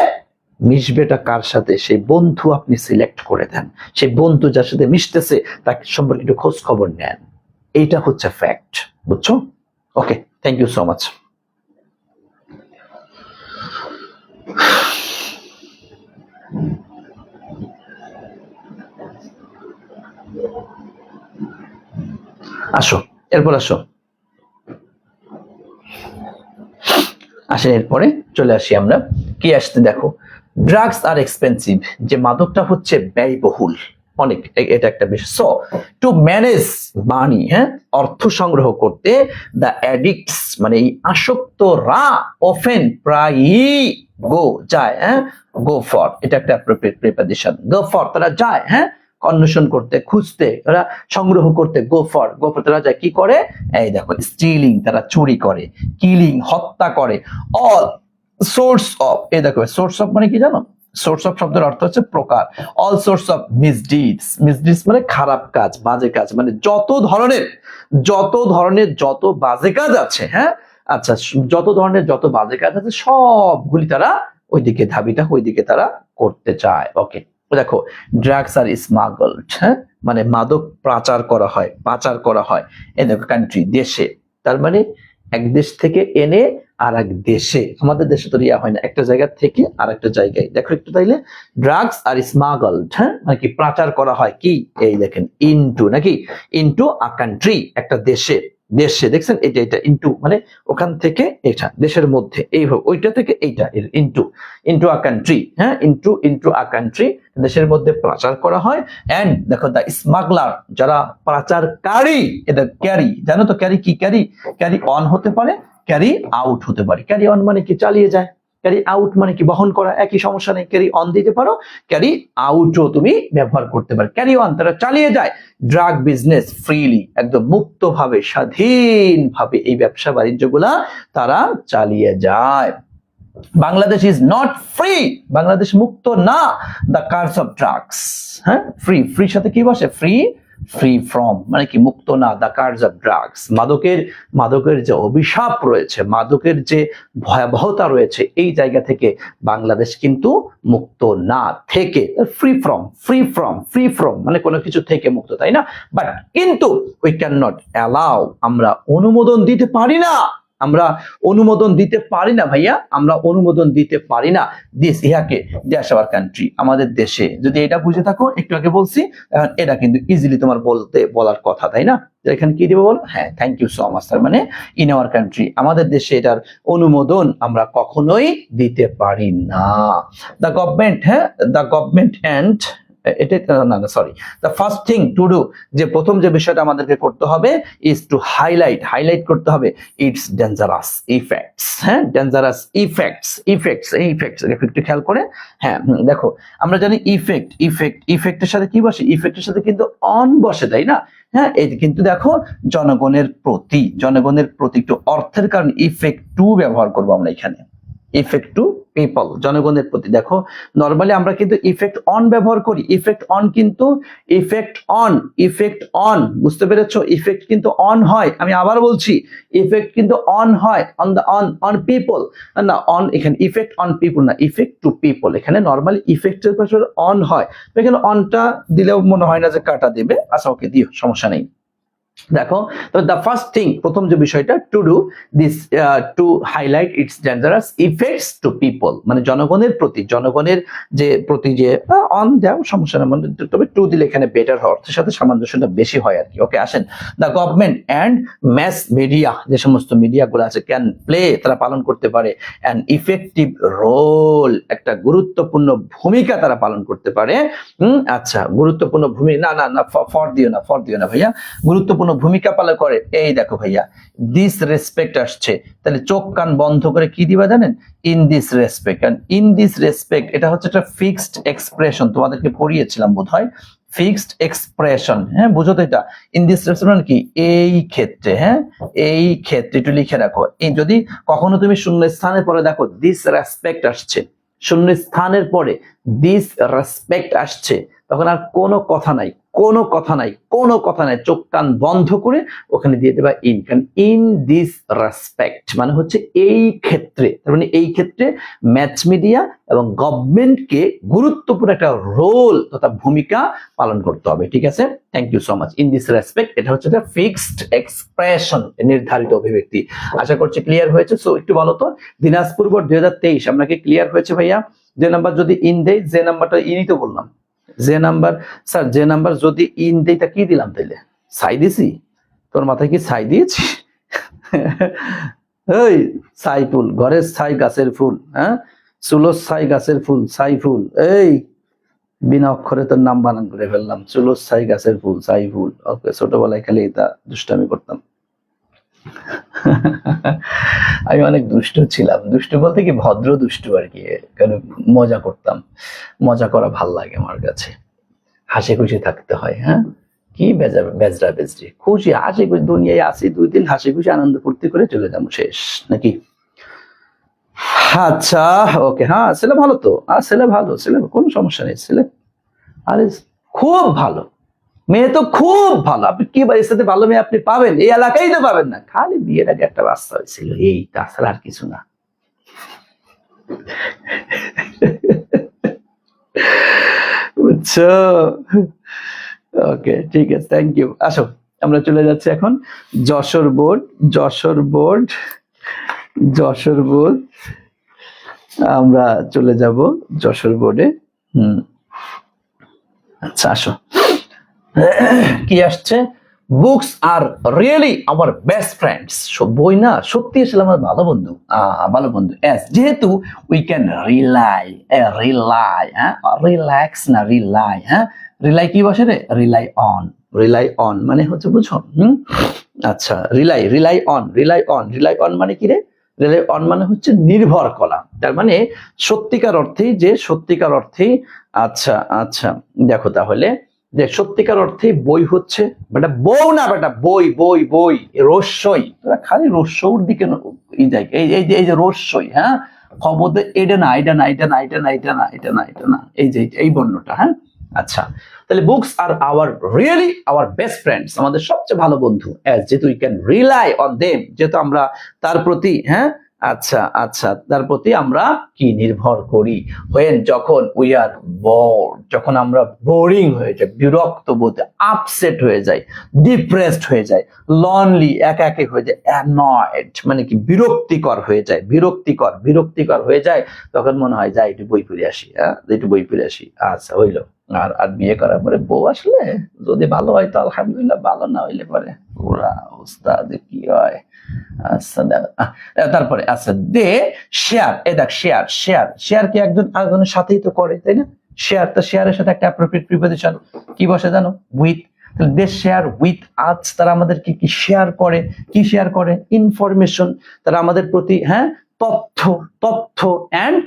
মিশবেটা কার সাথে সেই বন্ধু আপনি সিলেক্ট করে দেন, সেই বন্ধু যার সাথে মিশতেছে তাকে সম্পর্কে একটু খোঁজ খবর নেন, এইটা হচ্ছে ফ্যাক্ট। বুঝছো? ওকে, থ্যাংক ইউ সো মাচ। আসো এরপর আসেন এরপরে চলে আসি আমরা কি আসতে, দেখো ড্রাগস আর এক্সপেন্সিভ, যে মাদকটা হচ্ছে ব্যয়বহুল, অনেক, এটা একটা বিষয়। সো টু ম্যানেজ মানি, হ্যাঁ, অর্থ সংগ্রহ করতে দ্য অ্যাডিক্টস মানে এই আসক্তরা অফেন প্রায়ই গো যায়, হ্যাঁ, গো ফর, এটা একটা অ্যাপ্রোপ্রিয়েট প্রিপজিশন। গো ফর তারা যায়, হ্যাঁ, অন্বেষণ করতে, খুঁজতে, তারা সংগ্রহ করতে, গো ফর তারা যায় কি করে, এই দেখো স্টিলিং তারা চুরি করে, কিলিং হত্যা করে, অল সোর্স অফ, এই দেখো সোর্স অফ মানে কি জানো, সোর্স অফ শব্দের অর্থ হচ্ছে প্রকার, অল সোর্স অফ মিসডিডস, মিসডিডস মানে খারাপ কাজ, বাজে কাজ, মানে যত ধরনের যত বাজে কাজ আছে, হ্যাঁ, আচ্ছা, যত ধরনের যত বাজে কাজ আছে সবগুলি তারা ওইদিকে ধাবিত, ওইদিকে তারা করতে চায়। ওকে, দেখো ড্রাগস আর স্মাগলড, হ্যাঁ, মানে মাদক পাচার করা হয়, এই দেখো কান্ট্রি দেশে, তার মানে এক দেশ থেকে এনে আর এক দেশে, আমাদের দেশে তো রিয়া হয় না, একটা জায়গা থেকে আর একটা জায়গায়, দেখো একটু তাইলে ড্রাগস আর স্মাগলড, হ্যাঁ, মানে কি পাচার করা হয়, কি এই দেখেন ইনটু, নাকি ইনটু আ কান্ট্রি, একটা দেশে, দেখছেন এটা ইনটু মানে ওখান থেকে এটা দেশের মধ্যে, এইভাবে ওইটা থেকে এইটা ইনটু আ কান্ট্রি, হ্যাঁ, ইনটু আ কান্ট্রি, দেশের মধ্যে পাচার করা হয়। এন্ড দেখো দা স্মাগলার যারা পাচারকারী, এটা ক্যারি, জানো তো ক্যারি কি, ক্যারি অন হতে পারে, ক্যারি আউট হতে পারে। ক্যারি অন মানে কি চালিয়ে যায়, ক্যারি আউট মানে কি বহন করা, একই সমস্যা নেই, ক্যারি অন দিতে পারো, ক্যারি আউটও তুমি ব্যবহার করতে পারো। ক্যারি অন তারা চালিয়ে যায় ড্রাগ বিজনেস ফ্রিলি, একদম মুক্তভাবে স্বাধীনভাবে এই ব্যবসা বাণিজ্যগুলা তারা চালিয়ে যায়। Bangladesh is not free, Bangladesh মুক্ত না দ্য কার্স অফ ড্রাগস, হ্যাঁ, ফ্রি সাথে কি বসে, ফ্রি ফ্রম মানে কি মুক্ত না, দ্য কার্স অফ ড্রাগস মাদকের যে অভিশাপ রয়েছে, মাদকের যে ভয়াবহতা রয়েছে, এই জায়গা থেকে বাংলাদেশ কিন্তু মুক্ত না, থেকে ফ্রি ফ্রম মানে কোনো কিছু থেকে মুক্ত, তাই না? বাট কিন্তু উই ক্যান নট অ্যালাউ, আমরা অনুমোদন দিতে পারি না, ভাইয়া, আমরা অনুমোদন দিতে পারি না দিস, ইহাকে, দেশ আওয়ার কান্ট্রি, আমাদের দেশে, যদি এটা বুঝে থাকো, একটু আগে বলছি, এটা কিন্তু ইজিলি তোমার বলার কথা, তাই না? এখানে কি দেবো বলো, হ্যাঁ, থ্যাংক ইউ সো মাচ, তার মানে ইন আওয়ার কান্ট্রি, আমাদের দেশে এটার অনুমোদন আমরা কখনোই দিতে পারি না। দ্য গভর্নমেন্ট, হ্যাঁ, the government and the first thing to do, যে প্রথম যে বিষয়টা আমাদেরকে করতে হবে ইজ টু হাইলাইট করতে হবে ইটস ডেঞ্জারাস ইফেক্টস, হ্যাঁ, ডেঞ্জারাস ইফেক্টস একটু খেয়াল করে, হ্যাঁ, দেখো আমরা জানি ইফেক্টের সাথে কি বসে, ইফেক্টের সাথে কিন্তু অন বসে, তাই না? হ্যাঁ, এই কিন্তু দেখো জনগণের প্রতি একটু অর্থের কারণে ইফেক্ট টু ব্যবহার করবো আমরা এখানে, ইফেক্ট টু পিপল, জনগণের প্রতি। দেখো নরমালি আমরা কিন্তু ইফেক্ট অন ব্যবহার করি, ইফেক্ট অন কিন্তু ইফেক্ট অন বুঝতে পেরেছো, ইফেক্ট কিন্তু অন হয়, আমি আবার বলছি, ইফেক্ট কিন্তু অন হয় অন পিপল, না অন, এখানে ইফেক্ট অন পিপল না, ইফেক্ট টু পিপল, এখানে নরমালি ইফেক্টের পাশে অন হয়, এখানে অনটা দিলেও মনে হয় না যে কাটা দেবে, আচ্ছা ওকে দিও, সমস্যা নেই। দেখো তো দ্য ফার্স্ট থিং, প্রথম যে বিষয়টা, to do this, to highlight its dangerous effects to people, মানে জনগণের প্রতি যে অন দাও, সমস্যা না, মানে তবে টু দিলে এখানে বেটার হয়, অর্থের সাথে সামঞ্জস্যটা বেশি হয় আর কি। ওকে, আসেন, the government and mass media, যে সমস্ত মিডিয়াগুলো আছে, ক্যান প্লে, তারা পালন করতে পারে, অ্যান ইফেক্টিভ রোল, একটা গুরুত্বপূর্ণ ভূমিকা তারা পালন করতে পারে। আচ্ছা, গুরুত্বপূর্ণ ভূমিকা, না ফর দিও না ভাইয়া, গুরুত্বপূর্ণ ভূমিকা পালন করে। এই দেখো ভাইয়া, দিস রেসপেক্ট আসছে, তাহলে চোখ কান বন্ধ করে কি দিবা জানেন, in this respect. In this respect এটা হচ্ছে একটা ফিক্সড এক্সপ্রেশন, তোমাদেরকে পড়িয়েছিলাম বোধহয়, ফিক্সড এক্সপ্রেশন, হ্যাঁ, বুঝো তো এটা। ইন দিস রেসপেক্ট কি, এই ক্ষেত্রে, হ্যাঁ, এই ক্ষেত্রে একটু লিখে রাখো, এই যদি কখনো তুমি শূন্য স্থানের পরে দেখো দিস রেসপেক্ট আসছে, শূন্য স্থানের পরে দিস রেসপেক্ট আসছে, তখন আর কোনো কথা নাই, চোখ কান বন্ধ করে ওখানে দিয়ে দেবা ইন, কারণ ইন দিস রেসপেক্ট মানে হচ্ছে এই ক্ষেত্রে, তার মানে এই ক্ষেত্রে ম্যাচ মিডিয়া এবং গভর্নমেন্টকে গুরুত্বপূর্ণ একটা রোল তথা ভূমিকা পালন করতে হবে, ঠিক আছে? Thank you so much. In this respect এটা হচ্ছে একটা ফিক্সড এক্সপ্রেশন, নির্ধারিত অভিব্যক্তি। আশা করছি ক্লিয়ার হয়েছে। সো একটু বলো তো, দিনাজপুর বোর্ড 2023 আমরা কি ক্লিয়ার হয়েছে ভাইয়া? যে নাম্বার যদি ইন দেয়, যে নাম্বারটা ইনই তো বললাম, যে নাম্বার, স্যার যে নাম্বার যদি ইন দেই তা কি দিলাম তাইলে? ছাই দিছি? তোর মাথায় কি ছাই দিয়েছি? এই ছাই ফুল, ঘরের ছাই গাছের ফুল, হ্যাঁ, চুলোর ছাই গাছের ফুল, ছাই ফুল, এই বিনা অক্ষরে তোর নাম বানান করে ফেললাম, চুলো ছাই গাছের ফুল ছাই ফুল। ওকে, ছোটবেলায় খালি এটা চুলো ছাই গাছের ফুল ছাই ফুল। ওকে, ছোটবেলায় খালি এটা দুষ্টামি করতাম। আমি অনেক দুষ্ট ছিলাম, দুষ্ট বলতে কি ভদ্র দুষ্ট আর কি, কারণ মজা করতাম, মজা করা ভাল লাগে আমার কাছে, হাসি খুশি থাকতে হয়। হ্যাঁ, কি বেজরা বেজরি, খুশি হাসি খুশি দুনিয়ায় আসি 2 দিন, হাসি খুশি আনন্দ ফুর্তি করে চলে যাবো, শেষ নাকি? আচ্ছা, ওকে, হ্যাঁ ছেলে ভালো তো, ছেলে ভালো, ছেলে কোনো সমস্যা নেই, ছেলে আরে খুব ভালো, মেয়ে তো খুব ভালো। আপনি কি বাড়ির সাথে ভালো মেয়ে আপনি পাবেন? এই এলাকায় তো পাবেন না, খালি বিয়ের আগে একটা বাচ্চা হয়েছিল, এই তাছাড়া আর কিছু না। বুঝছো? ওকে, ঠিক আছে, থ্যাংক ইউ। আসো, আমরা চলে যাচ্ছি এখন Jessore board, Jessore board, Jessore board, আমরা চলে যাব যশোর বোর্ডে। আচ্ছা, আসো, কি আসছে? বুকস আর রিয়েলি আমার বেস্ট ফ্রেন্ডস। বই না সত্যি আসলে আমার ভালো বন্ধু, ভালো বন্ধু। যেহেতু উই ক্যান রিলাই, রিলাই, হ্যাঁ, রিল্যাক্স না রিলাই, হ্যাঁ, রিলাই কি বসে রে? রিলাই অন, রিলাই অন মানে হচ্ছে, বুঝো? আচ্ছা, rely, rely on, rely on, rely on মানে কি রে? রিলাই অন মানে হচ্ছে নির্ভর করা, তার মানে সত্যিকার অর্থেই, যে সত্যিকার অর্থেই। আচ্ছা আচ্ছা, দেখো তাহলে, যে সত্যিকার অর্থে বই হচ্ছে বেটা, বউ না বেটা, বই বই বই, রস্যই, তোরা খালি রস্যর দিকে এই যে রস্যই, হ্যাঁ, খবর এটা না, এটা না, এটা না, এটা না, এটা না, এটা না, এটা না, এই যে এই বর্ণটা, হ্যাঁ। আচ্ছা, তাহলে books are our really our best friends, আমাদের সবচেয়ে ভালো বন্ধু, যেহেতু we can rely on them, যেহেতু আমরা তার প্রতি, হ্যাঁ, আচ্ছা আচ্ছা, তার প্রতি আমরা কি নির্ভর করি। when, যখন উই আর বোর্ড, যখন আমরা বোরিং হয়ে যাই, বিরক্ত বোধ, আপসেট হয়ে যাই, ডিপ্রেসড হয়ে যায়, লনলি, একাকী হয়ে যায়, অ্যানয়েড মানে কি বিরক্তিকর হয়ে যায়, বিরক্তিকর, বিরক্তিকর হয়ে যায়, তখন মনে হয় যাই একটু বই পড়ে আসি, হ্যাঁ, একটু বই পড়ে আসি। আচ্ছা, হইলো। আর আর বিয়ে করার পরে বউ আসলে যদি ভালো হয় তো আলহামদুলিল্লাহ, ভালো না হইলে পরে পুরা অবস্থা যে কি হয়। আচ্ছা, তারপরে আচ্ছা, দে শেয়ার, এই দেখ শেয়ার, শেয়ার, শেয়ার কি একজন আরেকজনের সাথেই তো করে, তাই না? শেয়ার, তো শেয়ারের সাথে একটা অ্যাপ্রোপ্রিয়েট প্রিপোজিশন কি বসে জানো? With. They share with us, তারা আমাদেরকে কি শেয়ার করে? কি শেয়ার করে? ইনফরমেশন, তারা আমাদের প্রতি, হ্যাঁ, তথ্য, তথ্য এন্ড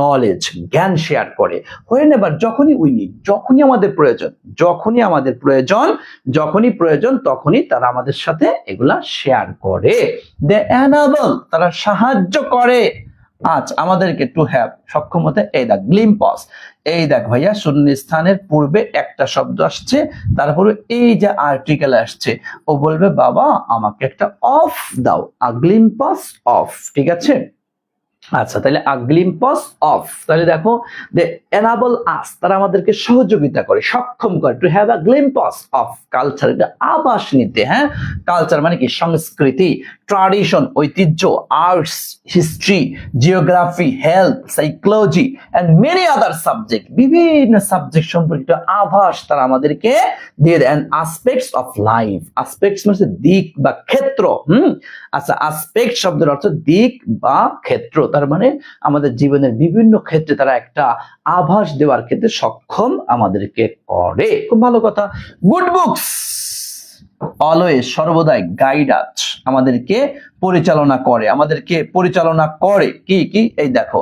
নলেজ, জ্ঞান শেয়ার করে। হোয়েনেভার, যখনই উই নিড, যখনই আমাদের প্রয়োজন, যখনই আমাদের প্রয়োজন, যখনই প্রয়োজন তখনই তারা আমাদের সাথে এগুলা শেয়ার করে। দে এনাবল, তারা সাহায্য করে আজ আমাদেরকে টু হ্যাভ, সক্ষমতা। এই দেখ গ্লিম্পস, এই দেখ ভাইয়া শূন্যস্থানের পূর্বে একটা শব্দ আসছে, তারপরে এই যে আর্টিকেল আসছে, ও বলবে বাবা আমাকে একটা অফ দাও, আ গ্লিম্পস অফ, ঠিক আছে? আচ্ছা, তাহলে আ গ্লিম্পস অফ, তাহলে দেখো দে এনাবল আস, তারা আমাদেরকে সহযোগিতা করে, সক্ষম করে, to have a glimpse of culture, এটা আভাস নিতে, হ্যাঁ। কালচার মানে কি? সংস্কৃতি, ট্রাডিশন ঐতিহ্য, arts, history, geography, health, psychology and many other subject, বিভিন্ন সাবজেক্ট সম্পর্কিত আভাস তারা আমাদেরকে দিয়ে দেন। আসপেক্টস অফ লাইফ, আসপেক্টস মানে দিক বা ক্ষেত্র, আচ্ছা, আসপেক্ট শব্দের অর্থ দিক বা ক্ষেত্র, তার মানে আমাদের জীবনের বিভিন্ন ক্ষেত্রে তারা একটা আভাস দেওয়ার ক্ষেত্রে সক্ষম আমাদেরকে করে। খুব ভালো কথা। গুড বুকস অলওয়েজ, সর্বদাই, গাইড আস, আমাদেরকে পরিচালনা করে, আমাদেরকে পরিচালনা করে কি কি? এই দেখো,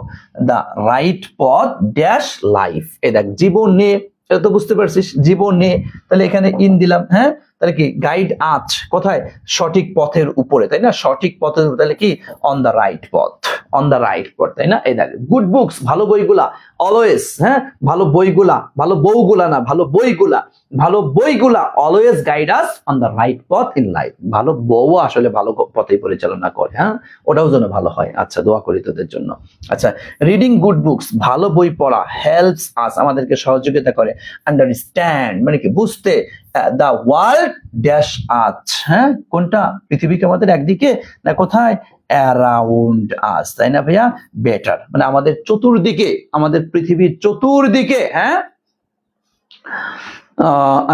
দা রাইট পথ ড্যাশ লাইফ, এই দেখ জীবনে, এটা তো বুঝতে পারছিস, জীবনে, তাহলে এখানে ইন দিলাম, হ্যাঁ, তাহলে কি গাইড আছ কোথায়? সঠিক পথের উপরে, তাই না? সঠিক পথের উপরে, তাহলে কি অন দা রাইট পথ, অন দা রাইট পথ, তাই না? এই দেখ গুড বুকস, ভালো বইগুলা, অলওয়েজ, হ্যাঁ, ভালো বইগুলা, ভালো বউগুলা না, ভালো বইগুলা, ভালো বইগুলা always guide us on the right পথ ইন লাইফ। ভালো বউ আসলে ভালো পথে পরিচালনা করে, হ্যাঁ, ওটাও যেন ভালো হয়। আচ্ছা, দোয়া করি তোদের জন্য। আচ্ছা, রিডিং গুড বুকস, ভালো বই পড়া, হেল্পস আস, আমাদেরকে সহযোগিতা করে, আন্ডারস্ট্যান্ড মানে কি? বুঝতে, দা ওয়ার্ল্ড ড্যাশ আস, হ্যাঁ, কোনটা? পৃথিবীকে আমাদের একদিকে না কোথায়? অ্যারাউন্ড আস, তাই না ভাইয়া? বেটার মানে আমাদের চতুর্দিকে, আমাদের পৃথিবীর চতুর্দিকে, হ্যাঁ,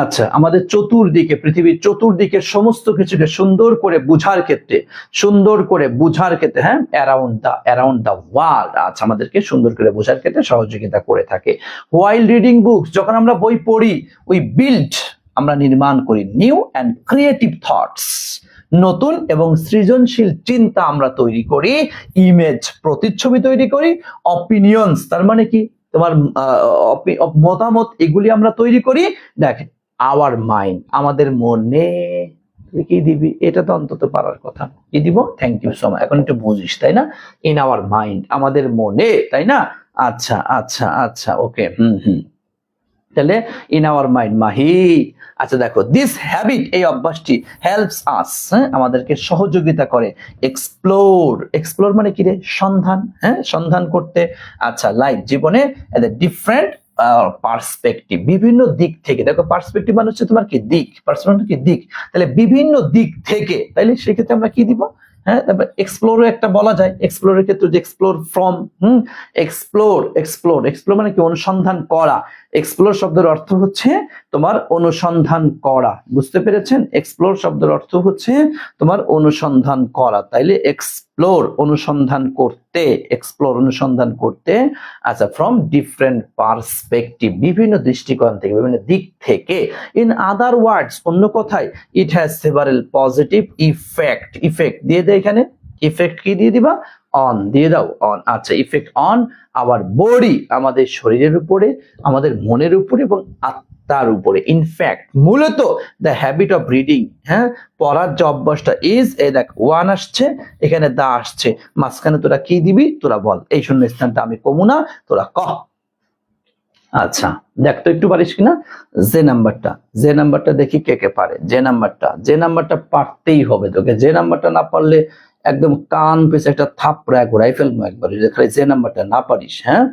আচ্ছা, আমাদের চতুর্দিকে, পৃথিবীর চতুর্দিকের সমস্ত কিছুকে সুন্দর করে বুঝার ক্ষেত্রে, হ্যাঁ, অ্যারাউন্ড দা ওয়ার্ল্ড, আচ্ছা, আমাদেরকে সুন্দর করে বোঝার ক্ষেত্রে সহযোগিতা করে থাকে। হোয়াইল রিডিং বুকস, যখন আমরা বই পড়ি, উই বিল্ড, আমরা নির্মাণ করি, নিউ অ্যান্ড ক্রিয়েটিভ থটস, নতুন এবং সৃজনশীল চিন্তা আমরা তৈরি করি, ইমেজ, প্রতিচ্ছবি তৈরি করি, অপিনিয়ন্স, তার মানে কি তোমার মতামত, এগুলি আমরা তৈরি করি। দেখ, আওয়ার মাইন্ড, আমাদের মনে, কি দিবি, এটা তো অন্তত পারার কথা, কি দিব, থ্যাংক ইউ সো মাচ, এখন একটু বুঝিস, তাই না, ইন আওয়ার মাইন্ড, আমাদের মনে, তাই না, আচ্ছা আচ্ছা আচ্ছা, ওকে, তাহলে ইন আওয়ার মাইন্ড, মাহি। আচ্ছা দেখো, দিস হ্যাবিট, এই অভ্যাসটি, হেল্পস আস, আমাদেরকে সহযোগিতা করে, এক্সপ্লোর মানে কি রে, সন্ধান, হ্যাঁ, সন্ধান করতে, আচ্ছা, লাইফ, জীবনে, ডিফারেন্ট পার্সপেক্টিভ, বিভিন্ন দিক থেকে, দেখো পার্সপেক্টিভ মানে হচ্ছে তোমার কি দিক, পার্সপেক্টিভ কি দিক, তাহলে বিভিন্ন দিক থেকে, তাইলে সেক্ষেত্রে আমরা কি দিব, হ্যাঁ, তারপর এক্সপ্লোরও একটা বলা যায়, এক্সপ্লোরের ক্ষেত্রে যে এক্সপ্লোর ফ্রম, এক্সপ্লোর মানে কি, অনুসন্ধান করা, এক্সপ্লোর শব্দের অর্থ হচ্ছে তোমার অনুসন্ধান করা, বুঝতে পেরেছেন, এক্সপ্লোর শব্দের অর্থ হচ্ছে তোমার অনুসন্ধান করা, তাইলে এক্সপ্লোর অনুসন্ধান করতে, আচ্ছা, ফ্রম ডিফারেন্ট পার্সপেক্টিভ, বিভিন্ন দৃষ্টিকোণ থেকে, বিভিন্ন দিক থেকে, ইন আদার ওয়ার্ডস, অন্য কথায়, it has several positive effect দিয়ে দেয়, এখানে ইফেক্ট কি দিয়ে দিবা, অন দিয়ে দাও, অন, আচ্ছা, ইফেক্ট অন আওয়ার বডি, আমাদের শরীরের উপরে, আমাদের মনের উপরে এবং আত্মার উপরে। ইনফ্যাক্ট, মূলত দ্য হ্যাবিট অফ রিডিং, হ্যাঁ, পড়ার যে অভ্যাসটা, ইজ, এই দেখ, ওয়ান আসছে, এখানে দা আসছে, মাঝখানে তোরা কি দিবি, তোরা বল, এই শূন্য স্থানটা আমি কমু না, তোরা ক। আচ্ছা দেখ তো একটু পারিস কিনা, যে নাম্বারটা দেখি কে কে পারে, যে নাম্বারটা পারতেই হবে তোকে, যে নাম্বারটা না পারলে একদম কান পেছে একটা থাপড়া ঘুরাই ফেলবো একবার, যে নাম্বারটা না পারিস, হ্যাঁ,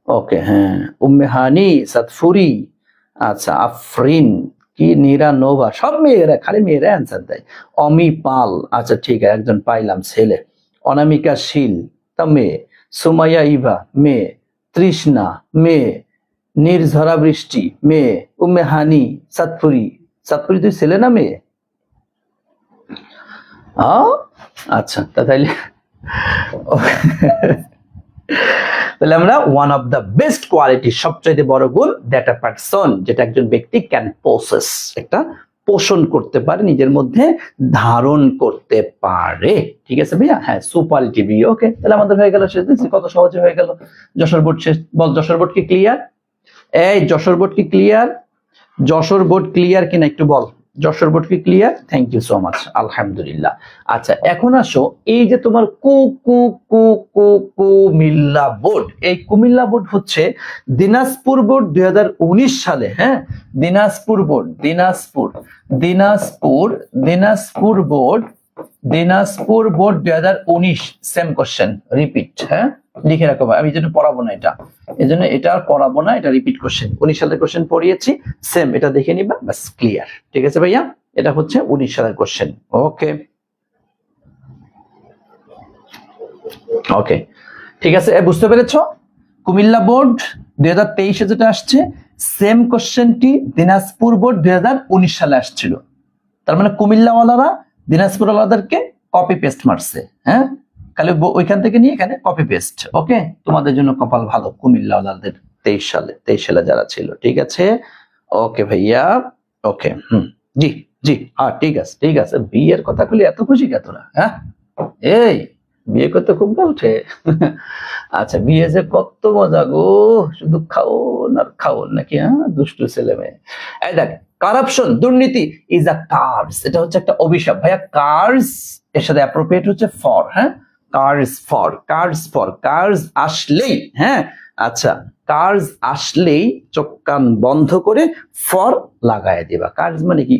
ওকে, হ্যাঁ, উম্মে হানি, সাতফুরি, আচ্ছা, আফরিন, কি, নীরা, নোভা, সব মেয়েরা, খালি মেয়েরা অ্যান্সার দেয়। অমি পাল, আচ্ছা ঠিক আছে, একজন পাইলাম, ছেলে। অনামিকা শীল, তা মেয়ে। সুমাইয়া ইভা, মেয়ে। তৃষ্ণা, মেয়ে। নির্ঝরা বৃষ্টি, মেয়ে। উম্মে হানি, সাতফুরি তুই ছেলে না মেয়ে? আচ্ছা, তাইলে আমরা one of the best quality, সবচাইতে বড় গুণ, দ্যাট আ পারসন, যেটা একজন ব্যক্তি ক্যান পোসেস, একটা পোষণ করতে পারে, নিজের মধ্যে ধারণ করতে পারে, ঠিক আছে ভাইয়া, হ্যাঁ, সুপারলেটিভ, ওকে, তাহলে আমাদের হয়ে গেল শেষ, কত সহজে হয়ে গেল, যশোর বোর্ড শেষ, বল যশোর বোর্ড কি ক্লিয়ার? এই যশোর বোর্ড কি ক্লিয়ার? যশোর বোর্ড ক্লিয়ার কিনা একটু বল, যশোর বোর্ড কি clear? Thank you so much, আলহামদুলিল্লাহ। আচ্ছা, এখন আসো, এই যে তোমার কুমিল্লা বোর্ড, এই কুমিল্লা বোর্ড হচ্ছে দিনাজপুর বোর্ড 2019 সালে, হ্যাঁ, Dinajpur board 2019, same question, repeat, হ্যাঁ, লিখে রাখো, আমি এই জন্য পড়াবো না, এটা আর পড়াবো না, এটা রিপিট কোশ্চেন, 19 সালের কোশ্চেন পড়িয়েছি, সেম, এটা দেখে নিবা, বাস, ক্লিয়ার, ঠিক আছে ভাইয়া, এটা হচ্ছে 19 সালের কোশ্চেন, ওকে, ঠিক আছে, বুঝতে পেরেছো? কুমিল্লা বোর্ড 2023 যেটা আসছে, সেম কোশ্চেনটি দিনাজপুর বোর্ড 2019 সালে আসছিল, তার মানে কুমিল্লাওয়ালারা দিনাজপুর ওয়ালাদেরকে কপি পেস্ট মারছে, হ্যাঁ, খালি ওইখান থেকে নিয়ে এখানে কপি পেস্ট, ওকে, তোমাদের জন্য কপাল ভালো, কুমিল্লাওয়ালাদের 23 সালে যারা ছিল, ঠিক আছে, ওকে ভাইয়া, ওকে, জি, হ্যাঁ, ঠিক আছে, বিয়ের কথা বলি এত খুশি কে তোরা, হ্যাঁ, এই বিয়ে করতে খুব বলছে, আচ্ছা, বিয়ে যে কত মজা গো, শুধু খাওন আর খাওন নাকি, হ্যাঁ, দুষ্টু ছেলে মেয়ে। এই দেখ, কারাপশন, দুর্নীতি, ইজ আ কার্স, এটা হচ্ছে একটা অভিশাপ ভাইয়া, কার্স এর সাথে অ্যাপ্রোপ্রিয়েট হচ্ছে ফর, হ্যাঁ, কার্স আসলেই, হ্যাঁ, আচ্ছা, কার্স আসলেই চোখ কান বন্ধ করে ফর লাগায় দিবা, কার্স মানে কি,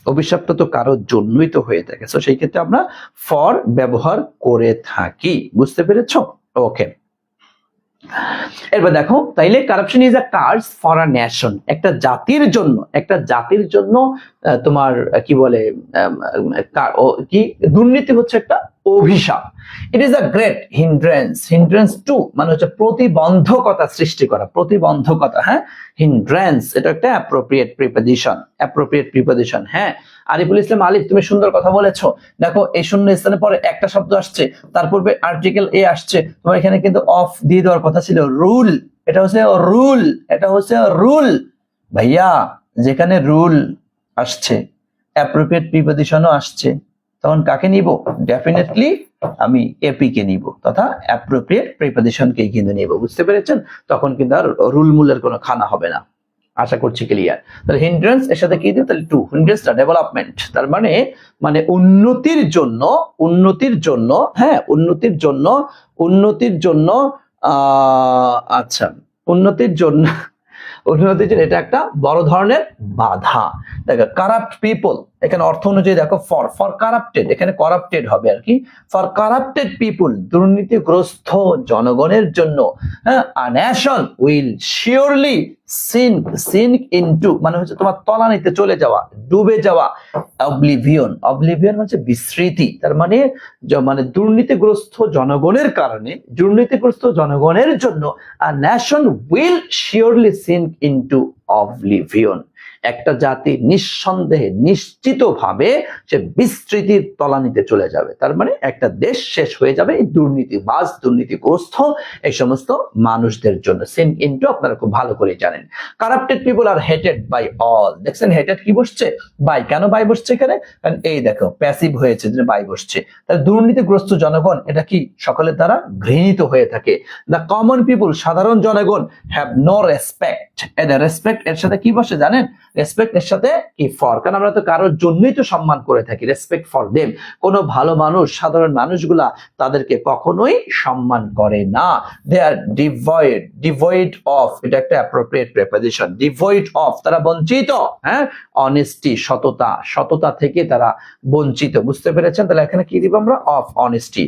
অভিশাপটা তো কারোর জন্যই তো হয়ে থাকে, তো সেই ক্ষেত্রে আমরা ফর ব্যবহার করে থাকি, বুঝতে পেরেছো? ওকে, এরপর দেখো, তাইলে corruption is a curse for a nation, একটা জাতির জন্য তোমার কি বলে, কি দুর্নীতি হচ্ছে একটা অভিশাপ। It is a great hindrance, hindrance two মানে হচ্ছে প্রতিবন্ধকতা সৃষ্টি করা, প্রতিবন্ধকতা, হ্যাঁ, হিন্ড্রেন্স এটা একটা অ্যাপ্রোপ্রিয়েট প্রিপজিশন, অ্যাপ্রোপ্রিয়েট প্রিপজিশন। হ্যাঁ, আরিফুল ইসলাম আলিফ তুমি সুন্দর কথা বলেছো। দেখো এই শূন্য স্থানের পরে একটা শব্দ আসছে, তার পূর্বে আর্টিকেল এ আসছে, তোমার এখানে কিন্তু অফ দিয়ে দেওয়ার কথা ছিল, রুল, এটা হচ্ছে রুল, এটা হচ্ছে রুল। ভাইয়া যেখানে রুল আসছে, অ্যাপ্রোপ্রিয়েট প্রিপজিশনও আসছে, তখন কাকে নিব? ডেফিনেটলি আমি এপি কে নিব, তথা অ্যাপ্রোপ্রিয়েট প্রিপজিশনকেই কিন্তু নিব। বুঝতে পেরেছেন? তখন কিন্তু আর রুল মূলের কোনো খানা হবে না। আশা করছি ক্লিয়ার। তাহলে হিন্ড্রেন্স এর সাথে কি দিই? তাহলে টু, হিন্ড্রেন্সটা ডেভেলপমেন্ট, তার মানে মানে উন্নতির জন্য, উন্নতির জন্য, হ্যাঁ, উন্নতির জন্য, উন্নতির জন্য, আচ্ছা, উন্নতির জন্য, উন্নতির জন্য এটা একটা বড় ধরনের বাধা। দেখো কারাপ্ট পিপল, এখানে অর্থ অনুযায়ী দেখো ফর, ফর কারাপ্টেড, এখানে কারাপ্টেড হবে আর কি, ফর কারাপ্টেড পিপল, দুর্নীতিগ্রস্ত জনগণের জন্য, হ্যাঁ, a nation will surely sink, sink into মানে হচ্ছে তোমার তলানিতে চলে যাওয়া, ডুবে যাওয়া, অবলিভিয়ন, অবলিভিয়ন হচ্ছে বিস্মৃতি, তার মানে মানে দুর্নীতিগ্রস্ত জনগণের কারণে, দুর্নীতিগ্রস্ত জনগণের জন্য a nation will surely sink into oblivion, একটা জাতি নিঃসন্দেহে নিশ্চিতভাবে সে বিস্তৃতির তলানিতে চলে যাবে। তার মানে একটা দেশ শেষ হয়ে যাবে এই দুর্নীতিবাজ, দুর্নীতিগ্রস্ত এই সমস্ত মানুষদের জন্য। সিঙ্ক ইনটু আপনারা খুব ভালো করে জানেন। Corrupted people are hated by all, দেখছেন হেটেড কি বসছে? বাই। কেন বাই বসছে এখানে? কারণ এই দেখো প্যাসিভ হয়েছে, বাই বসছে। তাহলে দুর্নীতিগ্রস্ত জনগণ এটা কি সকলের দ্বারা ঘৃণিত হয়ে থাকে। দ্য কমন পিপল, সাধারণ জনগণ, হ্যাভ নো রেসপেক্ট, এটা রেসপেক্ট এর সাথে কি বসে জানেন? রেসপেক্ট এর সাথে কি ফর, কারণ আমরা তো কারোর জন্যই তো সম্মান করে থাকি, রেসপেক্ট ফর দেম। কোনো ভালো মানুষ, সাধারণ মানুষগুলা তাদেরকে কখনোই সম্মান করে না। দে আর ডিভয়েড, ডিভয়েড অফ, এটা একটা অ্যাপ্রোপ্রিয়েট প্রিপজিশন, ডিভয়েড অফ তারা বঞ্চিত, হ্যাঁ, অনেস্টি সততা, সততা থেকে তারা বঞ্চিত। বুঝতে পেরেছেন? তাহলে এখানে কি দিব আমরা? Of honesty.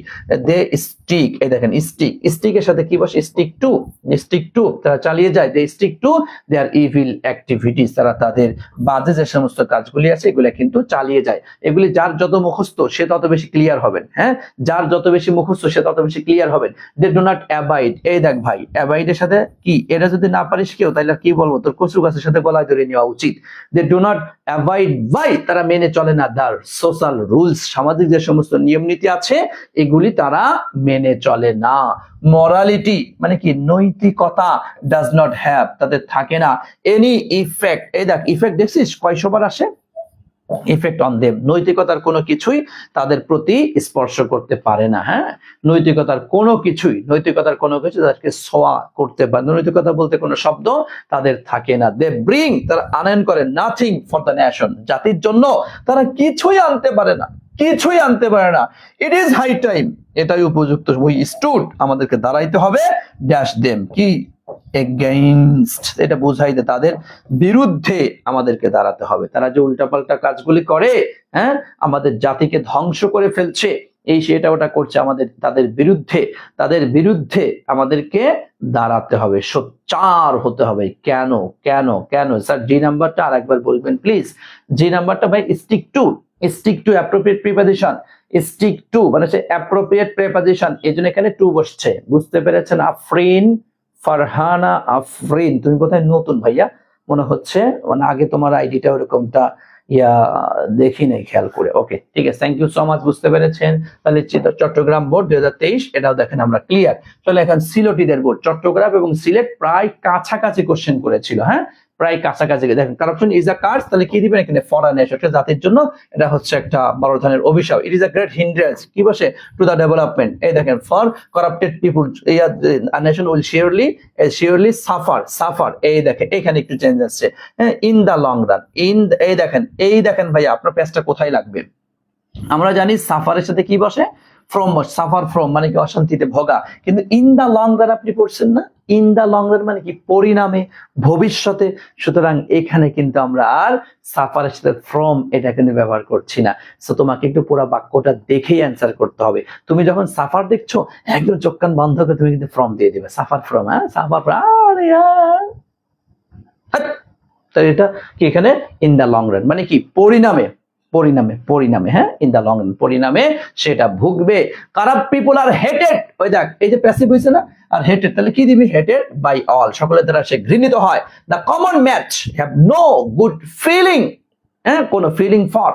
দে স্টিক, এই দেখেন স্টিক, স্টিকের সাথে কি বসে? স্টিক টু, স্টিক টু তারা চালিয়ে যায়, they stick to their evil activities, তারা তাদের বাজে যে সমস্ত কাজগুলি আছে এগুলো কিন্তু চালিয়ে যায়। এগুলি যার যত মুখস্থ সে তত বেশি ক্লিয়ার হবেন, হ্যাঁ, যার যত বেশি মুখস্থ সে তত বেশি ক্লিয়ার হবেন। দে ডু নট অ্যাবাইড, এই দেখ ভাই অ্যাবাইড এর সাথে কি, এটা যদি না পারিস কেউ তাহলে কি বলবো, তোর কচু গাছের সাথে গলায় ধরে নেওয়া উচিত। They do not abide by, তারা মেনে চলে না দার সোশ্যাল রুলস, সামাজিক যে সমস্ত নিয়ম নীতি আছে এগুলি তারা মেনে চলে না। মরালিটি মানে কি? নৈতিকতা, ডাজ নট হ্যাভ, তাদের থাকে না। এনি ইফেক্ট, এই দেখ ইফেক্ট দেখছিস কয়শবার আসে? ইফেক্ট অন দেম, নৈতিকতার কোনো কিছুই তাদের প্রতি স্পর্শ করতে পারে না। হ্যাঁ, নৈতিকতার কোনো কিছুই, নৈতিকতার কোনো কিছু তাদেরকে ছোঁয়া করতে পারে, নৈতিকতা বলতে কোনো শব্দ তাদের থাকে না। দে ব্রিং, তারা আনয়ন করে, নাথিং ফর দ্য নেশন, জাতির জন্য তারা কিছুই আনতে পারে না, কিছুই আনতে পারে না। ইট ইজ হাই টাইম, এটাই উপযুক্ত, ওই স্টুড আমাদেরকে দাঁড়াইতে হবে, ড্যাশ দেম কি এগেইনস্ট, এটা বোঝাই যে তাদের বিরুদ্ধে আমাদেরকে দাঁড়াতে হবে। তারা যে উল্টাপাল্টা কাজগুলি করে, হ্যাঁ, আমাদের জাতিকে ধ্বংস করে ফেলছে, এই সেটা ওটা করছে, আমাদের তাদের বিরুদ্ধে, তাদের বিরুদ্ধে আমাদেরকে দাঁড়াতে হবে, সোচ্চার হতে হবে। কেন কেন কেন স্যার? জি নাম্বারটা আরেকবার বলবেন প্লিজ। জি নাম্বারটা ভাই stick to, stick to appropriate preposition, stick to মানে হচ্ছে অ্যাপ্রোপ্রিয়েট প্রিপজিশন, এই জন্য এখানে টু বসছে। বুঝতে পেরেছেন? আফরিন, ফারহানা আফরিন, তুমি কোথায় নতুন ভাইয়া মনে হচ্ছে, মানে আগে তোমার আইডিটা ওরকমটা দেখি নাই খেয়াল করে। ওকে ঠিক আছে, থ্যাংক ইউ সো মাচ। বুঝতে পেরেছেন? তাহলে চট্টগ্রাম বোর্ড 2023 এটাও দেখেন আমরা ক্লিয়ার। চলে এখন সিলেটিদের বোর্ড, চট্টগ্রাম এবং সিলেট প্রায় কাছাকাছি কোশ্চেন করেছিল, হ্যাঁ, প্রায় কাছাকাছি। দেখেন কারাপশন ইজ আ কার্স, তাহলে কি দিবেন এখানে? ফরেন একটা জাতির জন্য এটা হচ্ছে একটা বড় ধরনের অভিশাপ। It is a great hindrance, কি বসে? To the development. এই দেখেন for corrupted people a nation will surely suffer, suffer, এই দেখেন এখানে একটু চেঞ্জ আসছে, হ্যাঁ, in the long run, in, এই দেখেন ভাইয়া আপনার পেজটা কোথায় লাগবে? আমরা জানি সাফারের সাথে কি বসে? ফ্রম, সাফার ফ্রম মানে কি? অশান্তিতে ভোগা। কিন্তু ইন দা লং রান আপনি পড়ছেন না? ইন দা লং রান মানে কি? পরিণামে, ভবিষ্যতে। সুতরাং এখানে কিন্তু আমরা আর সাফারের সাথে ফ্রম এটা কিন্তু ব্যবহার করছি না। সো তোমাকে একটু পুরো বাক্যটা দেখেই অ্যান্সার করতে হবে। তুমি যখন সাফার দেখছো একদম চোখ কান বন্ধ করে তুমি কিন্তু ফ্রম দিয়ে দিবে, সাফার ফ্রম, হ্যাঁ, সাফার ফ্রম। তাই এটা কি এখানে? ইন দা লং রান মানে কি? পরিণামে, পরিণামে, পরিণামে, হ্যাঁ, ইন দ্য লং রান, পরিণামে সেটা ভুগবে। কারাপ্ট পিপল আর হেটেড, ওই দেখ এই যে প্যাসিভ হয়েছে না, আর হেটেড, তাহলে কি দিবি, হেটেড বাই অল, সকলের দ্বারা সে ঘৃণিত হয়। The common mass have no good feeling, হ্যাঁ, কোনো ফিলিং ফর,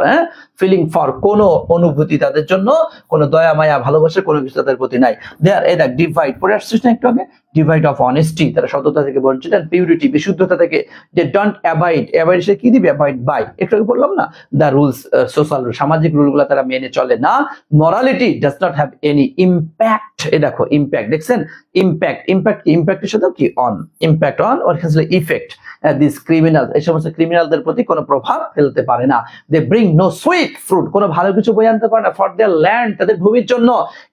হ্যাঁ, ফিলিং ফর, কোনো অনুভূতি তাদের জন্য, কোনো দয়া মায়া ভালোবাসা কোনো কিছু তাদের প্রতি নাই। দেয়ার এই দেখ ডিভাইড পড়ে আসছিস না একটু আগে, ডিভাইড অফ অনেস্টি, তারা সততা থেকে বঞ্চিত, আর পিউরিটি বিশুদ্ধতা থেকে, দে ডোন্ট অ্যাভয়েড, অ্যাভয়েড সে কি দিবে, অ্যাভয়েড বাই, একটু আগে বললাম না, দ্য রুলস, সোশ্যাল সামাজিক রুলগুলো তারা মেনে চলে না। Morality does not have any impact, এই দেখো ইম্প্যাক্ট দেখছেন, ইম্প্যাক্ট, ইম্প্যাক্ট কি, ইম্প্যাক্টের সাথে কি অন, ইম্প্যাক্ট অন, ওর ক্ষেত্রে ইফেক্ট, দিস ক্রিমিনাল, এই সমস্ত ক্রিমিনালদের প্রতি কোনো প্রভাব ফেলতে পারে না। They bring no sweet fruit, কোনো ভালো কিছু বয়ে আনতে পারে না, ফর দেয়ার ল্যান্ড, তাদের ভূমির জন্য।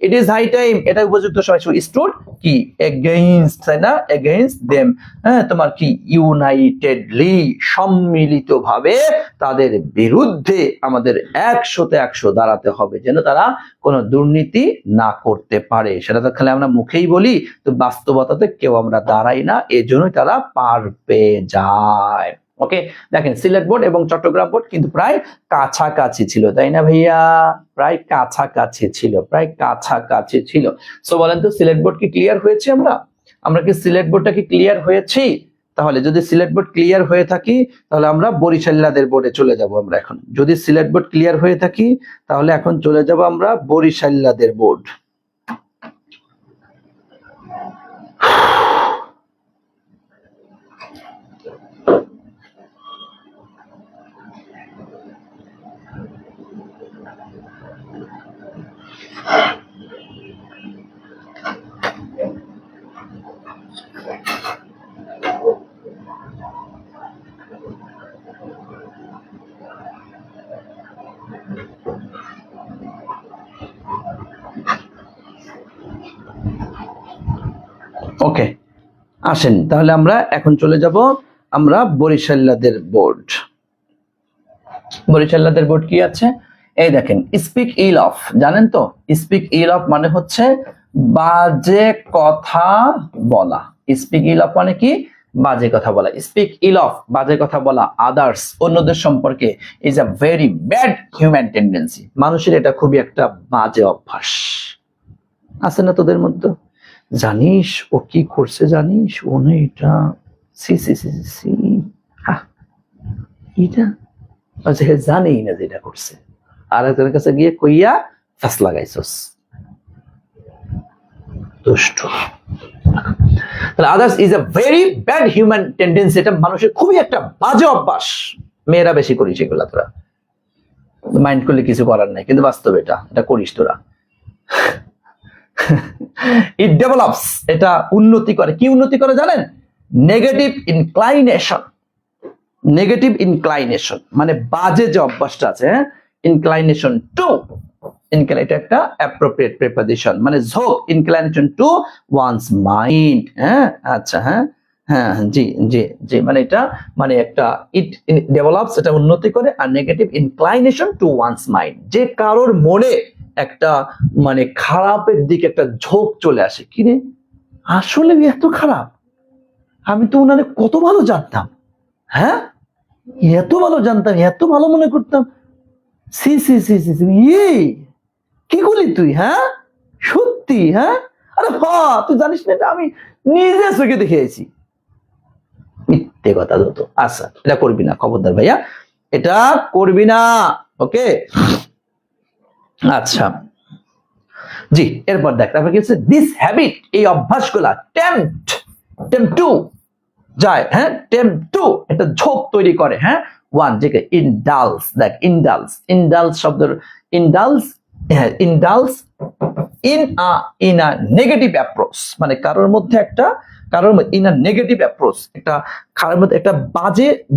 ইট ইজ হাই টাইম, এটা উপযুক্ত সময়, স্টুড কি এগেইনস্ট, তাই না, এগেইনস্ট দেম, হ্যাঁ, তোমার কি ইউনাইটেডলি, সম্মিলিতভাবে তাদের বিরুদ্ধে আমাদের 100-100 দাঁড়াতে হবে, যেন তারা কোনো দুর্নীতি না করতে পারে। সেটা তো খালি আমরা মুখেই বলি, তো বাস্তবতাতে কেউ আমরা দাঁড়াই না, এজন্যই তারা পার পেয়ে যায়। ওকে, দেখেন সিলেট বোর্ড এবং চট্টগ্রাম বোর্ড কিন্তু প্রায় কাছাকাছি ছিল, তাই না ভাইয়া, প্রায় কাছাকাছি ছিল, প্রায় কাছাকাছি ছিল। সো বলেন তো সিলেট বোর্ড কি ক্লিয়ার হয়েছে, আমরা কি সিলেট বোর্ডটা কি ক্লিয়ার হয়েছি? তাহলে যদি সিলেট বোর্ড ক্লিয়ার হয়ে থাকি, তাহলে আমরা বরিশাল্লাদের বোর্ডে চলে যাব। আমরা এখন যদি সিলেট বোর্ড ক্লিয়ার হয়ে থাকি, তাহলে এখন চলে যাব আমরা বরিশাল্লাদের বোর্ড। ওকে, আসেন তাহলে আমরা এখন চলে যাব আমরা বরিশাল্লাদের বোর্ড। বরিশাল্লাদের বোর্ড কি আছে, এই দেখেন, স্পিক ইল অফ, জানেন তো স্পিক ইল অফ মানে হচ্ছে বাজে কথা বলা। স্পিক ইল অফ মানে কি, বাজে কথা বলা। স্পিক ইল অফ, বাজে কথা বলা, আদার্স, অন্যদের সম্পর্কে, is a very bad human tendency, মানুষের এটা খুবই একটা বাজে অভ্যাস। আছে না তোদের মধ্যে, জানিস ও কি করছে, জানিস ও না এটা, সি সি সি সি, এটা জানেই না যেটা করছে, আর একজনের কাছে গিয়ে কইয়া ফাঁস লাগাইছস, দুষ্ট। তাহলে others is a very bad human tendency, এটা মানুষের খুবই একটা বাজে অভ্যাস, মেয়েরা বেশি করিস এগুলা, তোরা মাইন্ড করলে কিছু করার নাই, কিন্তু বাস্তবে এটা করিস তোরা। ইট ডেভেলপস, এটা উন্নতি করে, কি উন্নতি করে জানেন, নেগেটিভ ইনক্লাইনেশন। নেগেটিভ ইনক্লাইনেশন মানে বাজে যে অভ্যাসটা আছে, হ্যাঁ, ইনক্লাইনেশন টু, এটা একটা অ্যাপ্রোপ্রিয়েট প্রিপোজিশন, মানে ঝোঁক, ইনক্লাইনেশন টু ওয়ান্স মাইন্ড, হ্যাঁ, আচ্ছা, হ্যাঁ, হ্যাঁ, জি জি জি, মানে এটা মানে একটা ইট ডেভেলপস, এটা উন্নতি করে, আর negative inclination to one's mind, যে কারোর মনে একটা মানে খারাপের দিকে একটা ঝোঁক চলে আসে, কি রে আসলে এত খারাপ, আমি তো উনারে কত ভালো জানতাম, হ্যাঁ, এত ভালো জানতাম, এত ভালো মনে করতাম, সি সি সি সি, কি করলি তুই, হ্যাঁ, সত্যি, হ্যাঁ, আরে হ্যাঁ, তুই জানিস না, এটা আমি নিজে চোখে দেখে আছি, মিথ্যে কথা যত। আচ্ছা, এটা করবি না, খবরদার ভাইয়া, এটা করবি না, ওকে। আচ্ছা, জি, এরপর দেখ, তারপর কি হচ্ছে, দিস হ্যাবিট, এই অভ্যাসগুলা, টেম্পট টু যায়, হ্যাঁ, টেম্পট টু, এটা ঝোঁক তৈরি করে, হ্যাঁ, ওয়ান, যেকে ইনডালস, দেখ ইনডালস শব্দের ইনডালস, হ্যাঁ, ইনডালস ইন আ নেগেটিভ অ্যাপ্রোচ, মানে কারোর মধ্যে ইন আ নেগেটিভ অ্যাপ্রোচ, একটা কারোর মধ্যে একটা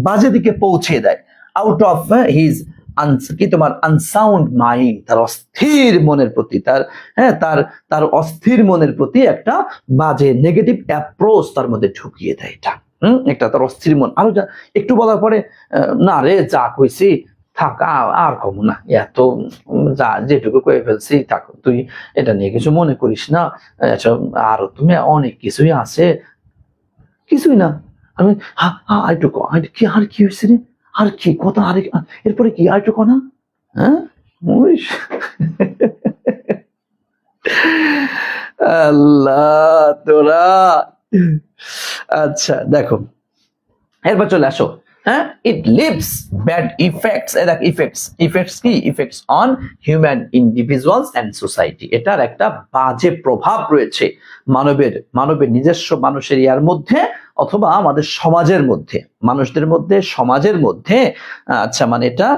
বাজে দিকে পৌঁছে দেয়, আউট অফ হিজ কি তোমার আনসাউন্ড মাইন্ড, তার অস্থির মনের প্রতি, তার অস্থির মনের প্রতি একটা বাজে নেগেটিভ অ্যাপ্রোচ তার মধ্যে ঢুকিয়ে দেয়, এটা একটা তার অস্থির মন। আরো একটু বলার পরে, না রে যা কইছি থাক, আর কম না, এত যা যেটুকু কয়ে ফেলছি থাক, তুই এটা নিয়ে কিছু মনে করিস না, আরো তুমি অনেক কিছুই আছে, কিছুই না, আমি একটু কি আর কি হয়েছে রে, আর কি কত আরেক, এরপরে কি আর একটু কনা, হ্যাঁ উইশ। আল্লাহ তোরা। আচ্ছা দেখো, এরপর চলে আসো, হ্যাঁ, it leaves bad effects, effects কি, effects on human individuals and society. এটার একটা বাজে প্রভাব রয়েছে মানবের নিজস্ব মানুষের ইয়ার মধ্যে, অথবা আমাদের সমাজের মধ্যে, মানুষদের মধ্যে, সমাজের মধ্যে। আচ্ছা মানে এটা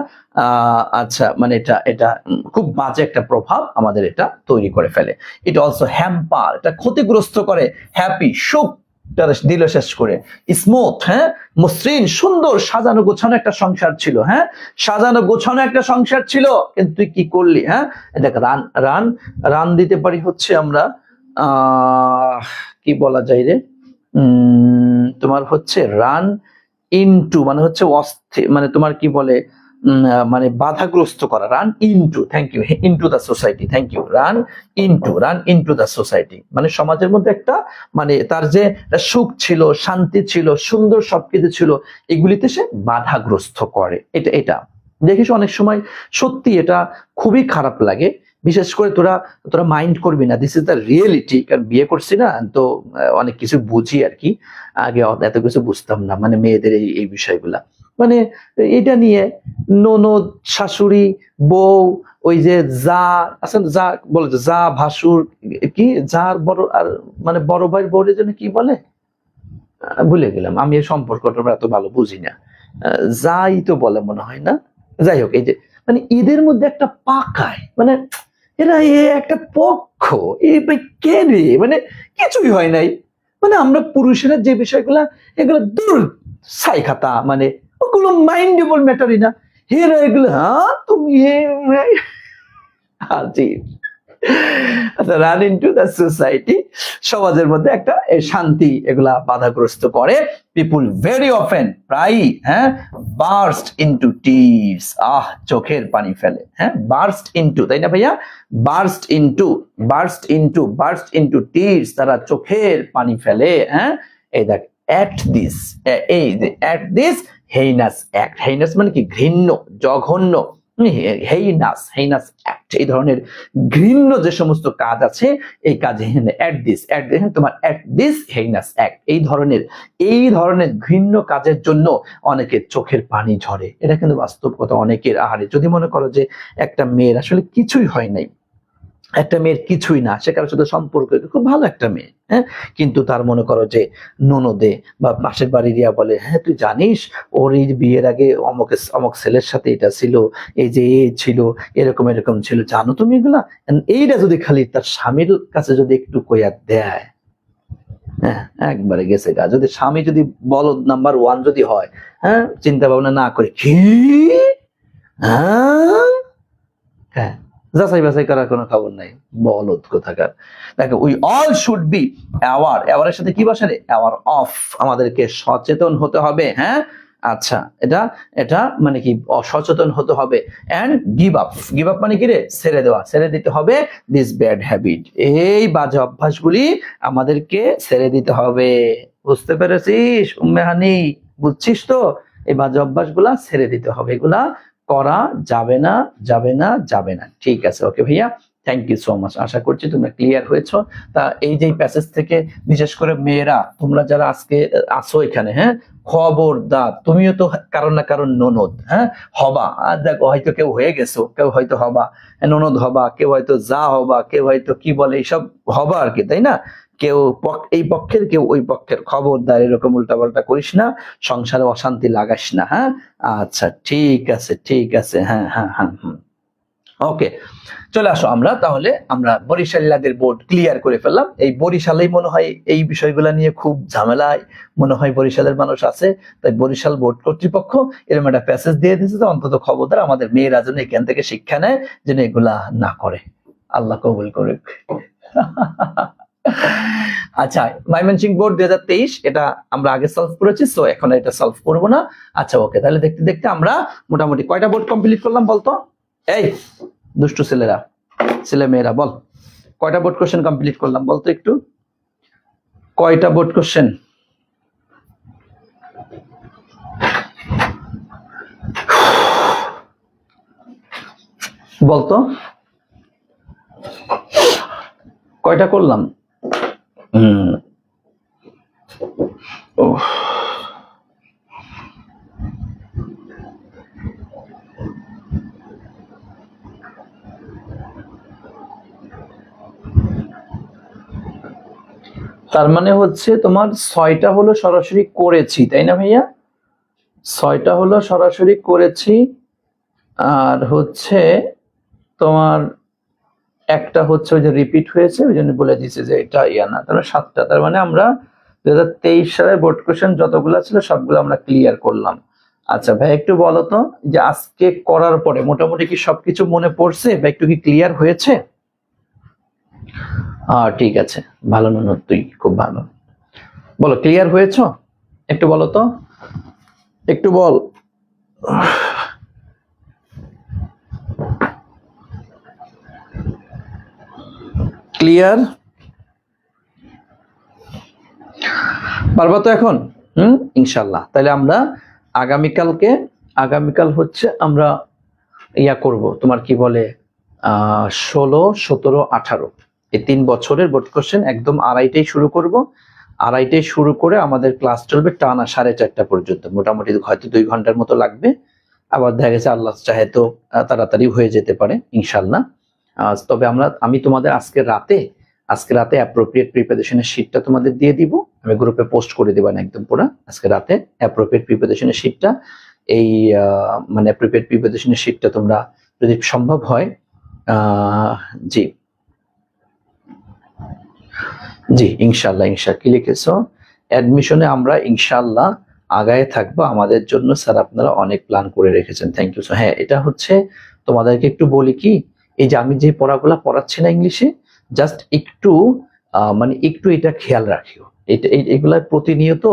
আচ্ছা মানে এটা এটা খুব বাজে একটা প্রভাব আমাদের এটা তৈরি করে ফেলে। ইট অলসো হ্যাম্পার, এটা ক্ষতিগ্রস্ত করে হ্যাপি, সুখ দিল শেষ করে, স্মুথ, হ্যাঁ, মসৃণ, সুন্দর, সাজানো গোছানো একটা সংসার ছিল, হ্যাঁ, সাজানো গোছানো একটা সংসার ছিল, কিন্তু তুই কি করলি, হ্যাঁ, দেখ রান রান রান দিতে পারি হচ্ছে আমরা কি বলা যায় রে, তোমার হচ্ছে রান ইনটু মানে হচ্ছে অস্থির, মানে তোমার কি বলে, মানে বাধাগ্রস্ত করা, run into, thank you, into the society, thank you, run into the society, মানে সমাজের মধ্যে একটা, মানে তার যে সুখ ছিল, শান্তি ছিল, সুন্দর সবকিছু ছিল, এগুলিতে সে বাধাগ্রস্ত করে। এটা দেখিস অনেক সময় সত্যি এটা খুবই খারাপ লাগে। বিশেষ করে তোরা তোরা মাইন্ড করবি না, দিস ইজ দ্য রিয়েলিটি, কারণ বিয়ে করছি না তো অনেক কিছু বুঝি আর কি, আগে এত কিছু বুঝতাম না, মানে মেয়েদের এই বিষয়গুলা, মানে এটা নিয়ে ননদ, শাশুড়ি, বউ, ওই যে যা আছেন, যা বলে, যা ভাসুর, কি যার বড়, আর মানে বড় ভাইয়ের বউরের জন্য কি বলে, ভুলে গেলাম, আমি এই সম্পর্কটা এত ভালো বুঝি না, যাই তো বলে মনে হয় না, যাই হোক, এই যে মানে ঈদের মধ্যে একটা পাকায়, মানে এরা একটা পক্ষ, এই ভাই কে রে, মানে কিছুই হয় নাই, মানে আমরা পুরুষেরা যে বিষয়গুলা, এগুলো দূর ছাই খাতা, মানে ওগুলো মাইন্ডেবল ম্যাটারই না, হেরা এগুলো, হ্যাঁ তুমি আজিব। আচ্ছা, রান ইনটু দ্য সোসাইটি, সমাজের মধ্যে একটা শান্তি এগুলা বাধাগ্রস্ত করে। পিপুল ভেরি অফেন, প্রায়, হ্যাঁ, বার্স্ট ইনটু টিয়ার্স, চোখের পানি ফেলে, হ্যাঁ, বার্স্ট ইনটু, তাই না ভাইয়া, বার্স্ট ইনটু টিয়ার্স, তারা চোখের পানি ফেলে, হ্যাঁ, এই দেখ, অ্যাট দিস, এই যে at this heinous act, heinous মানে কি, ঘৃণ্য, জঘন্য, হেইনাস অ্যাক্ট, এই ধরনের ঘৃণ্য যে সমস্ত কাজ আছে, এই কাজে তোমার অ্যাট দিস হেইনাস অ্যাক্ট, এই ধরনের ঘৃণ্য কাজের জন্য অনেকের চোখের পানি ঝরে। এটা কিন্তু বাস্তব কথা, অনেকের। আহারে, যদি মনে করো যে একটা মেয়ের আসলে কিছুই হয় নাই, একটা মেয়ের কিছুই না, সে কারোর সাথে সম্পর্ক, খুব ভালো একটা মেয়ে, হ্যাঁ, কিন্তু তার মনে করো যে ননদে বা পাশের বাড়ির ইয়া বলে, হ্যাঁ তুই জানিস ওর এই বিয়ের আগে অমক ছেলের সাথে এটা ছিল, এই যে এ ছিল, এরকম ছিল, জানো তুমি এগুলা, এইটা যদি খালি তার স্বামীর কাছে যদি একটু কইয়া দেয়, হ্যাঁ, একবারে গেছে গা। যদি স্বামী যদি বলদ নাম্বার 1 যদি হয়, হ্যাঁ, চিন্তা ভাবনা না করে, কি, হ্যাঁ, যাচাই বাছাই করার কোনো খবর নাই, বলদ কোথাকার। দেখো, উই অল শুড বি অ্যাওয়ারের সাথে কি বসে রে, অ্যাওয়ার অফ, আমাদেরকে সচেতন হতে হবে, হ্যাঁ, আচ্ছা, এটা মানে কি, অসচেতন হতে হবে, এন্ড গিভ আপ মানে কি রে, ছেড়ে দিতে হবে, দিস ব্যাড হ্যাবিট, এই বাজে অভ্যাসগুলি আমাদেরকে ছেড়ে দিতে হবে। বুঝতে পেরেছিস উম্মেহানি, বুঝছিস তো, এই বাজে অভ্যাসগুলা ছেড়ে দিতে হবে, এগুলা করা যাবে না। ঠিক আছে, ওকে ভাইয়া, থ্যাংক ইউ সো মাচ। আশা করছি তোমরা ক্লিয়ার হয়েছো। তা এই যে প্যাসেজ থেকে, বিশেষ করে মেয়েরা, তোমরা যারা আজকে আসো এখানে, হ্যাঁ, খবরদার, তুমিও তো কারণ না কারণ ননদ, হ্যাঁ, হবা, আর দেখো হয়তো কেউ হয়ে গেছো, কেউ হয়তো হবা, ননদ হবা, কেউ হয়তো যা হবা, কেউ হয়তো কি বলে এইসব হবা আর কি, তাই না, কেউ এই পক্ষের কেউ ওই পক্ষের, খবরদার এরকম উল্টাপাল্টা করিস না, সংসারে অশান্তি লাগাস না, হ্যাঁ, আচ্ছা ঠিক আছে, হ্যাঁ, ওকে, চলে আসো, আমরা তাহলে আমরা বরিশালীদের বোর্ড ক্লিয়ার করে ফেললাম। এই বরিশালেই মনে হয় এই বিষয়গুলো নিয়ে খুব ঝামেলায় মনে হয় বরিশালের মানুষ আছে, তাই বরিশাল বোর্ড কর্তৃপক্ষ এরকম একটা প্যাসেজ দিয়ে দিয়েছে, তো অন্তত খবরদার আমাদের মেয়েরা যেন এখান থেকে শিক্ষা নেয়, যেন এগুলা না করে। আল্লাহ কবুল করুক। আচ্ছা, ময়মনসিংহ বোর্ড 2023, এটা আমরা আগে সলভ করেছি, সো এখন এটা সলভ করবো না। আচ্ছা ওকে, তাহলে দেখতে দেখতে আমরা মোটামুটি কয়টা বোর্ড কমপ্লিট করলাম বলতো, এই দুষ্টু ছেলে মেয়েরা বল, কয়টা বোর্ড কোশ্চেন কমপ্লিট করলাম বলতো একটু, কয়টা বোর্ড কোশ্চেন? বলতো কয়টা করলাম? ও তার মানে হচ্ছে তোমার 6টা হলো সরাসরি করেছি, তাই না ভাইয়া? 6টা হলো সরাসরি করেছি, আর হচ্ছে তোমার একটা হচ্ছে ওই যে রিপিট হয়েছে, ওই জন্য বলে দিচ্ছে যে এটা ইয়া না। তার মানে 7টা। তার মানে আমরা 2023 সালের বোর্ড কোশ্চেন যতগুলো ছিল সবগুলো আমরা ক্লিয়ার করলাম। আচ্ছা ভাই, একটু বলো তো যে আজকে করার পরে মোটামুটি কি সবকিছু মনে পড়ছে বা একটু কি ক্লিয়ার হয়েছে? ঠিক আছে, ভালো নন, তুই খুব ভালো। বলো ক্লিয়ার হয়েছ? একটু বলো তো, একটু বল। ক্লিয়ার? পারবা তো এখন? ইনশাল্লাহ। তাহলে আমরা আগামীকাল হচ্ছে আমরা ইয়া করব, তোমার কি বলে 16, 17, 18 এই 3 বছরের বোর্ড কোশ্চেন একদম 2:30টায় শুরু করব। 2:30টায় শুরু করে আমাদের ক্লাস চলবে টানা 4:30টা পর্যন্ত। মোটামুটি হয়তো 2 ঘন্টার মতো লাগবে। আবার দেখা গেছে আল্লাহ চাহে তো তাড়াতাড়ি হয়ে যেতে পারে ইনশাল্লাহ। তবে আমি তোমাদের আজকে রাতে অ্যাপ্রোপ্রিয়েট প্রিপারেশনের শীটটা তোমাদের দিয়ে দিব। আমি গ্রুপে পোস্ট করে দেব না একদম পুরো। আজকে রাতে অ্যাপ্রোপ্রিয়েট প্রিপারেশনের শীটটা, এই মানে অ্যাপ্রোপ্রিয়েট প্রিপারেশনের শীটটা তোমরা যদি সম্ভব হয়, জি জি ইনশাল্লাহ। কি লিখেছো? অ্যাডমিশনে আমরা ইনশাল্লাহ আগায় থাকবো, আমাদের জন্য স্যার আপনারা অনেক প্ল্যান করে রেখেছেন, থ্যাংক ইউ। হ্যাঁ, এটা হচ্ছে তোমাদেরকে একটু বলি কি, এই যে আমি যে পড়াগুলা পড়াচ্ছি না ইংলিশে, জাস্ট একটু মানে একটু এটা খেয়াল রাখিও। এগুলা প্রতিনিয়ত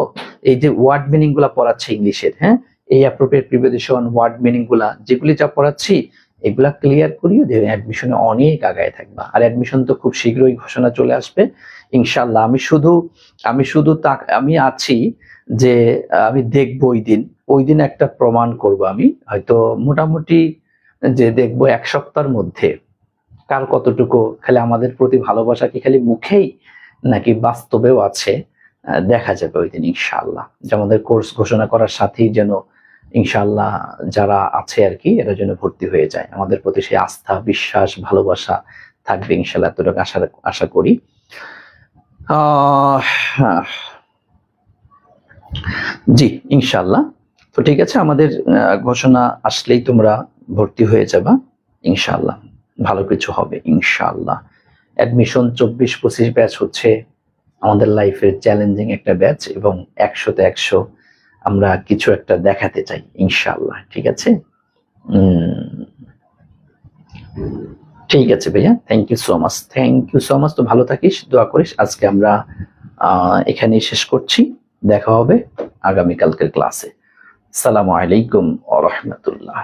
এই যে ওয়ার্ড মিনিং গুলা পড়াচ্ছে ইংলিশের, হ্যাঁ, এই অ্যাপ্রোপ্রিয়েট প্রিপোজিশন, ওয়ার্ড মিনিং গুলা যেগুলি যা পড়াচ্ছি এগুলা ক্লিয়ার করিও, দেখবে অ্যাডমিশনে অনেক আগায় থাকবা। আর অ্যাডমিশন তো খুব শীঘ্রই ঘোষণা চলে আসবে ইনশাল্লাহ। আমি আছি যে আমি দেখবো ওই দিন একটা প্রমাণ করব। আমি হয়তো মোটামুটি যে দেখবো 1 সপ্তাহের মধ্যে কার কতটুকু খালি আমাদের প্রতি ভালোবাসা কি খালি মুখেই নাকি বাস্তবেও আছে, দেখা যাবে ওই দিন ইনশাল্লাহ। যে আমাদের কোর্স ঘোষণা করার সাথেই যেন ইনশাল্লাহ যারা আছে আর কি এরা যেন ভর্তি হয়ে যায়, আমাদের প্রতি সেই আস্থা, বিশ্বাস, ভালোবাসা থাকবে ইনশাল্লাহ, এতটুকু আশা করি। জি ইনশাল্লাহ। তো ঠিক আছে, আমাদের ঘোষণা আসলেই তোমরা ভর্তি হয়ে যাবা ইনশাল্লাহ, ভালো কিছু হবে ইনশাল্লাহ। অ্যাডমিশন 24-25 ব্যাচ হচ্ছে আমাদের লাইফের চ্যালেঞ্জিং একটা ব্যাচ, এবং 100-তে 100 আমরা কিছু একটা দেখাতে চাই ইনশাল্লাহ। ঠিক আছে, ঠিক আছে ভাইয়া, থ্যাংক ইউ সো মাচ। তো ভালো থাকিস, দোয়া করিস। আজকে আমরা এখানেই শেষ করছি, দেখা হবে আগামীকালকের ক্লাসে। আসসালামু আলাইকুম ওয়া রাহমাতুল্লাহ।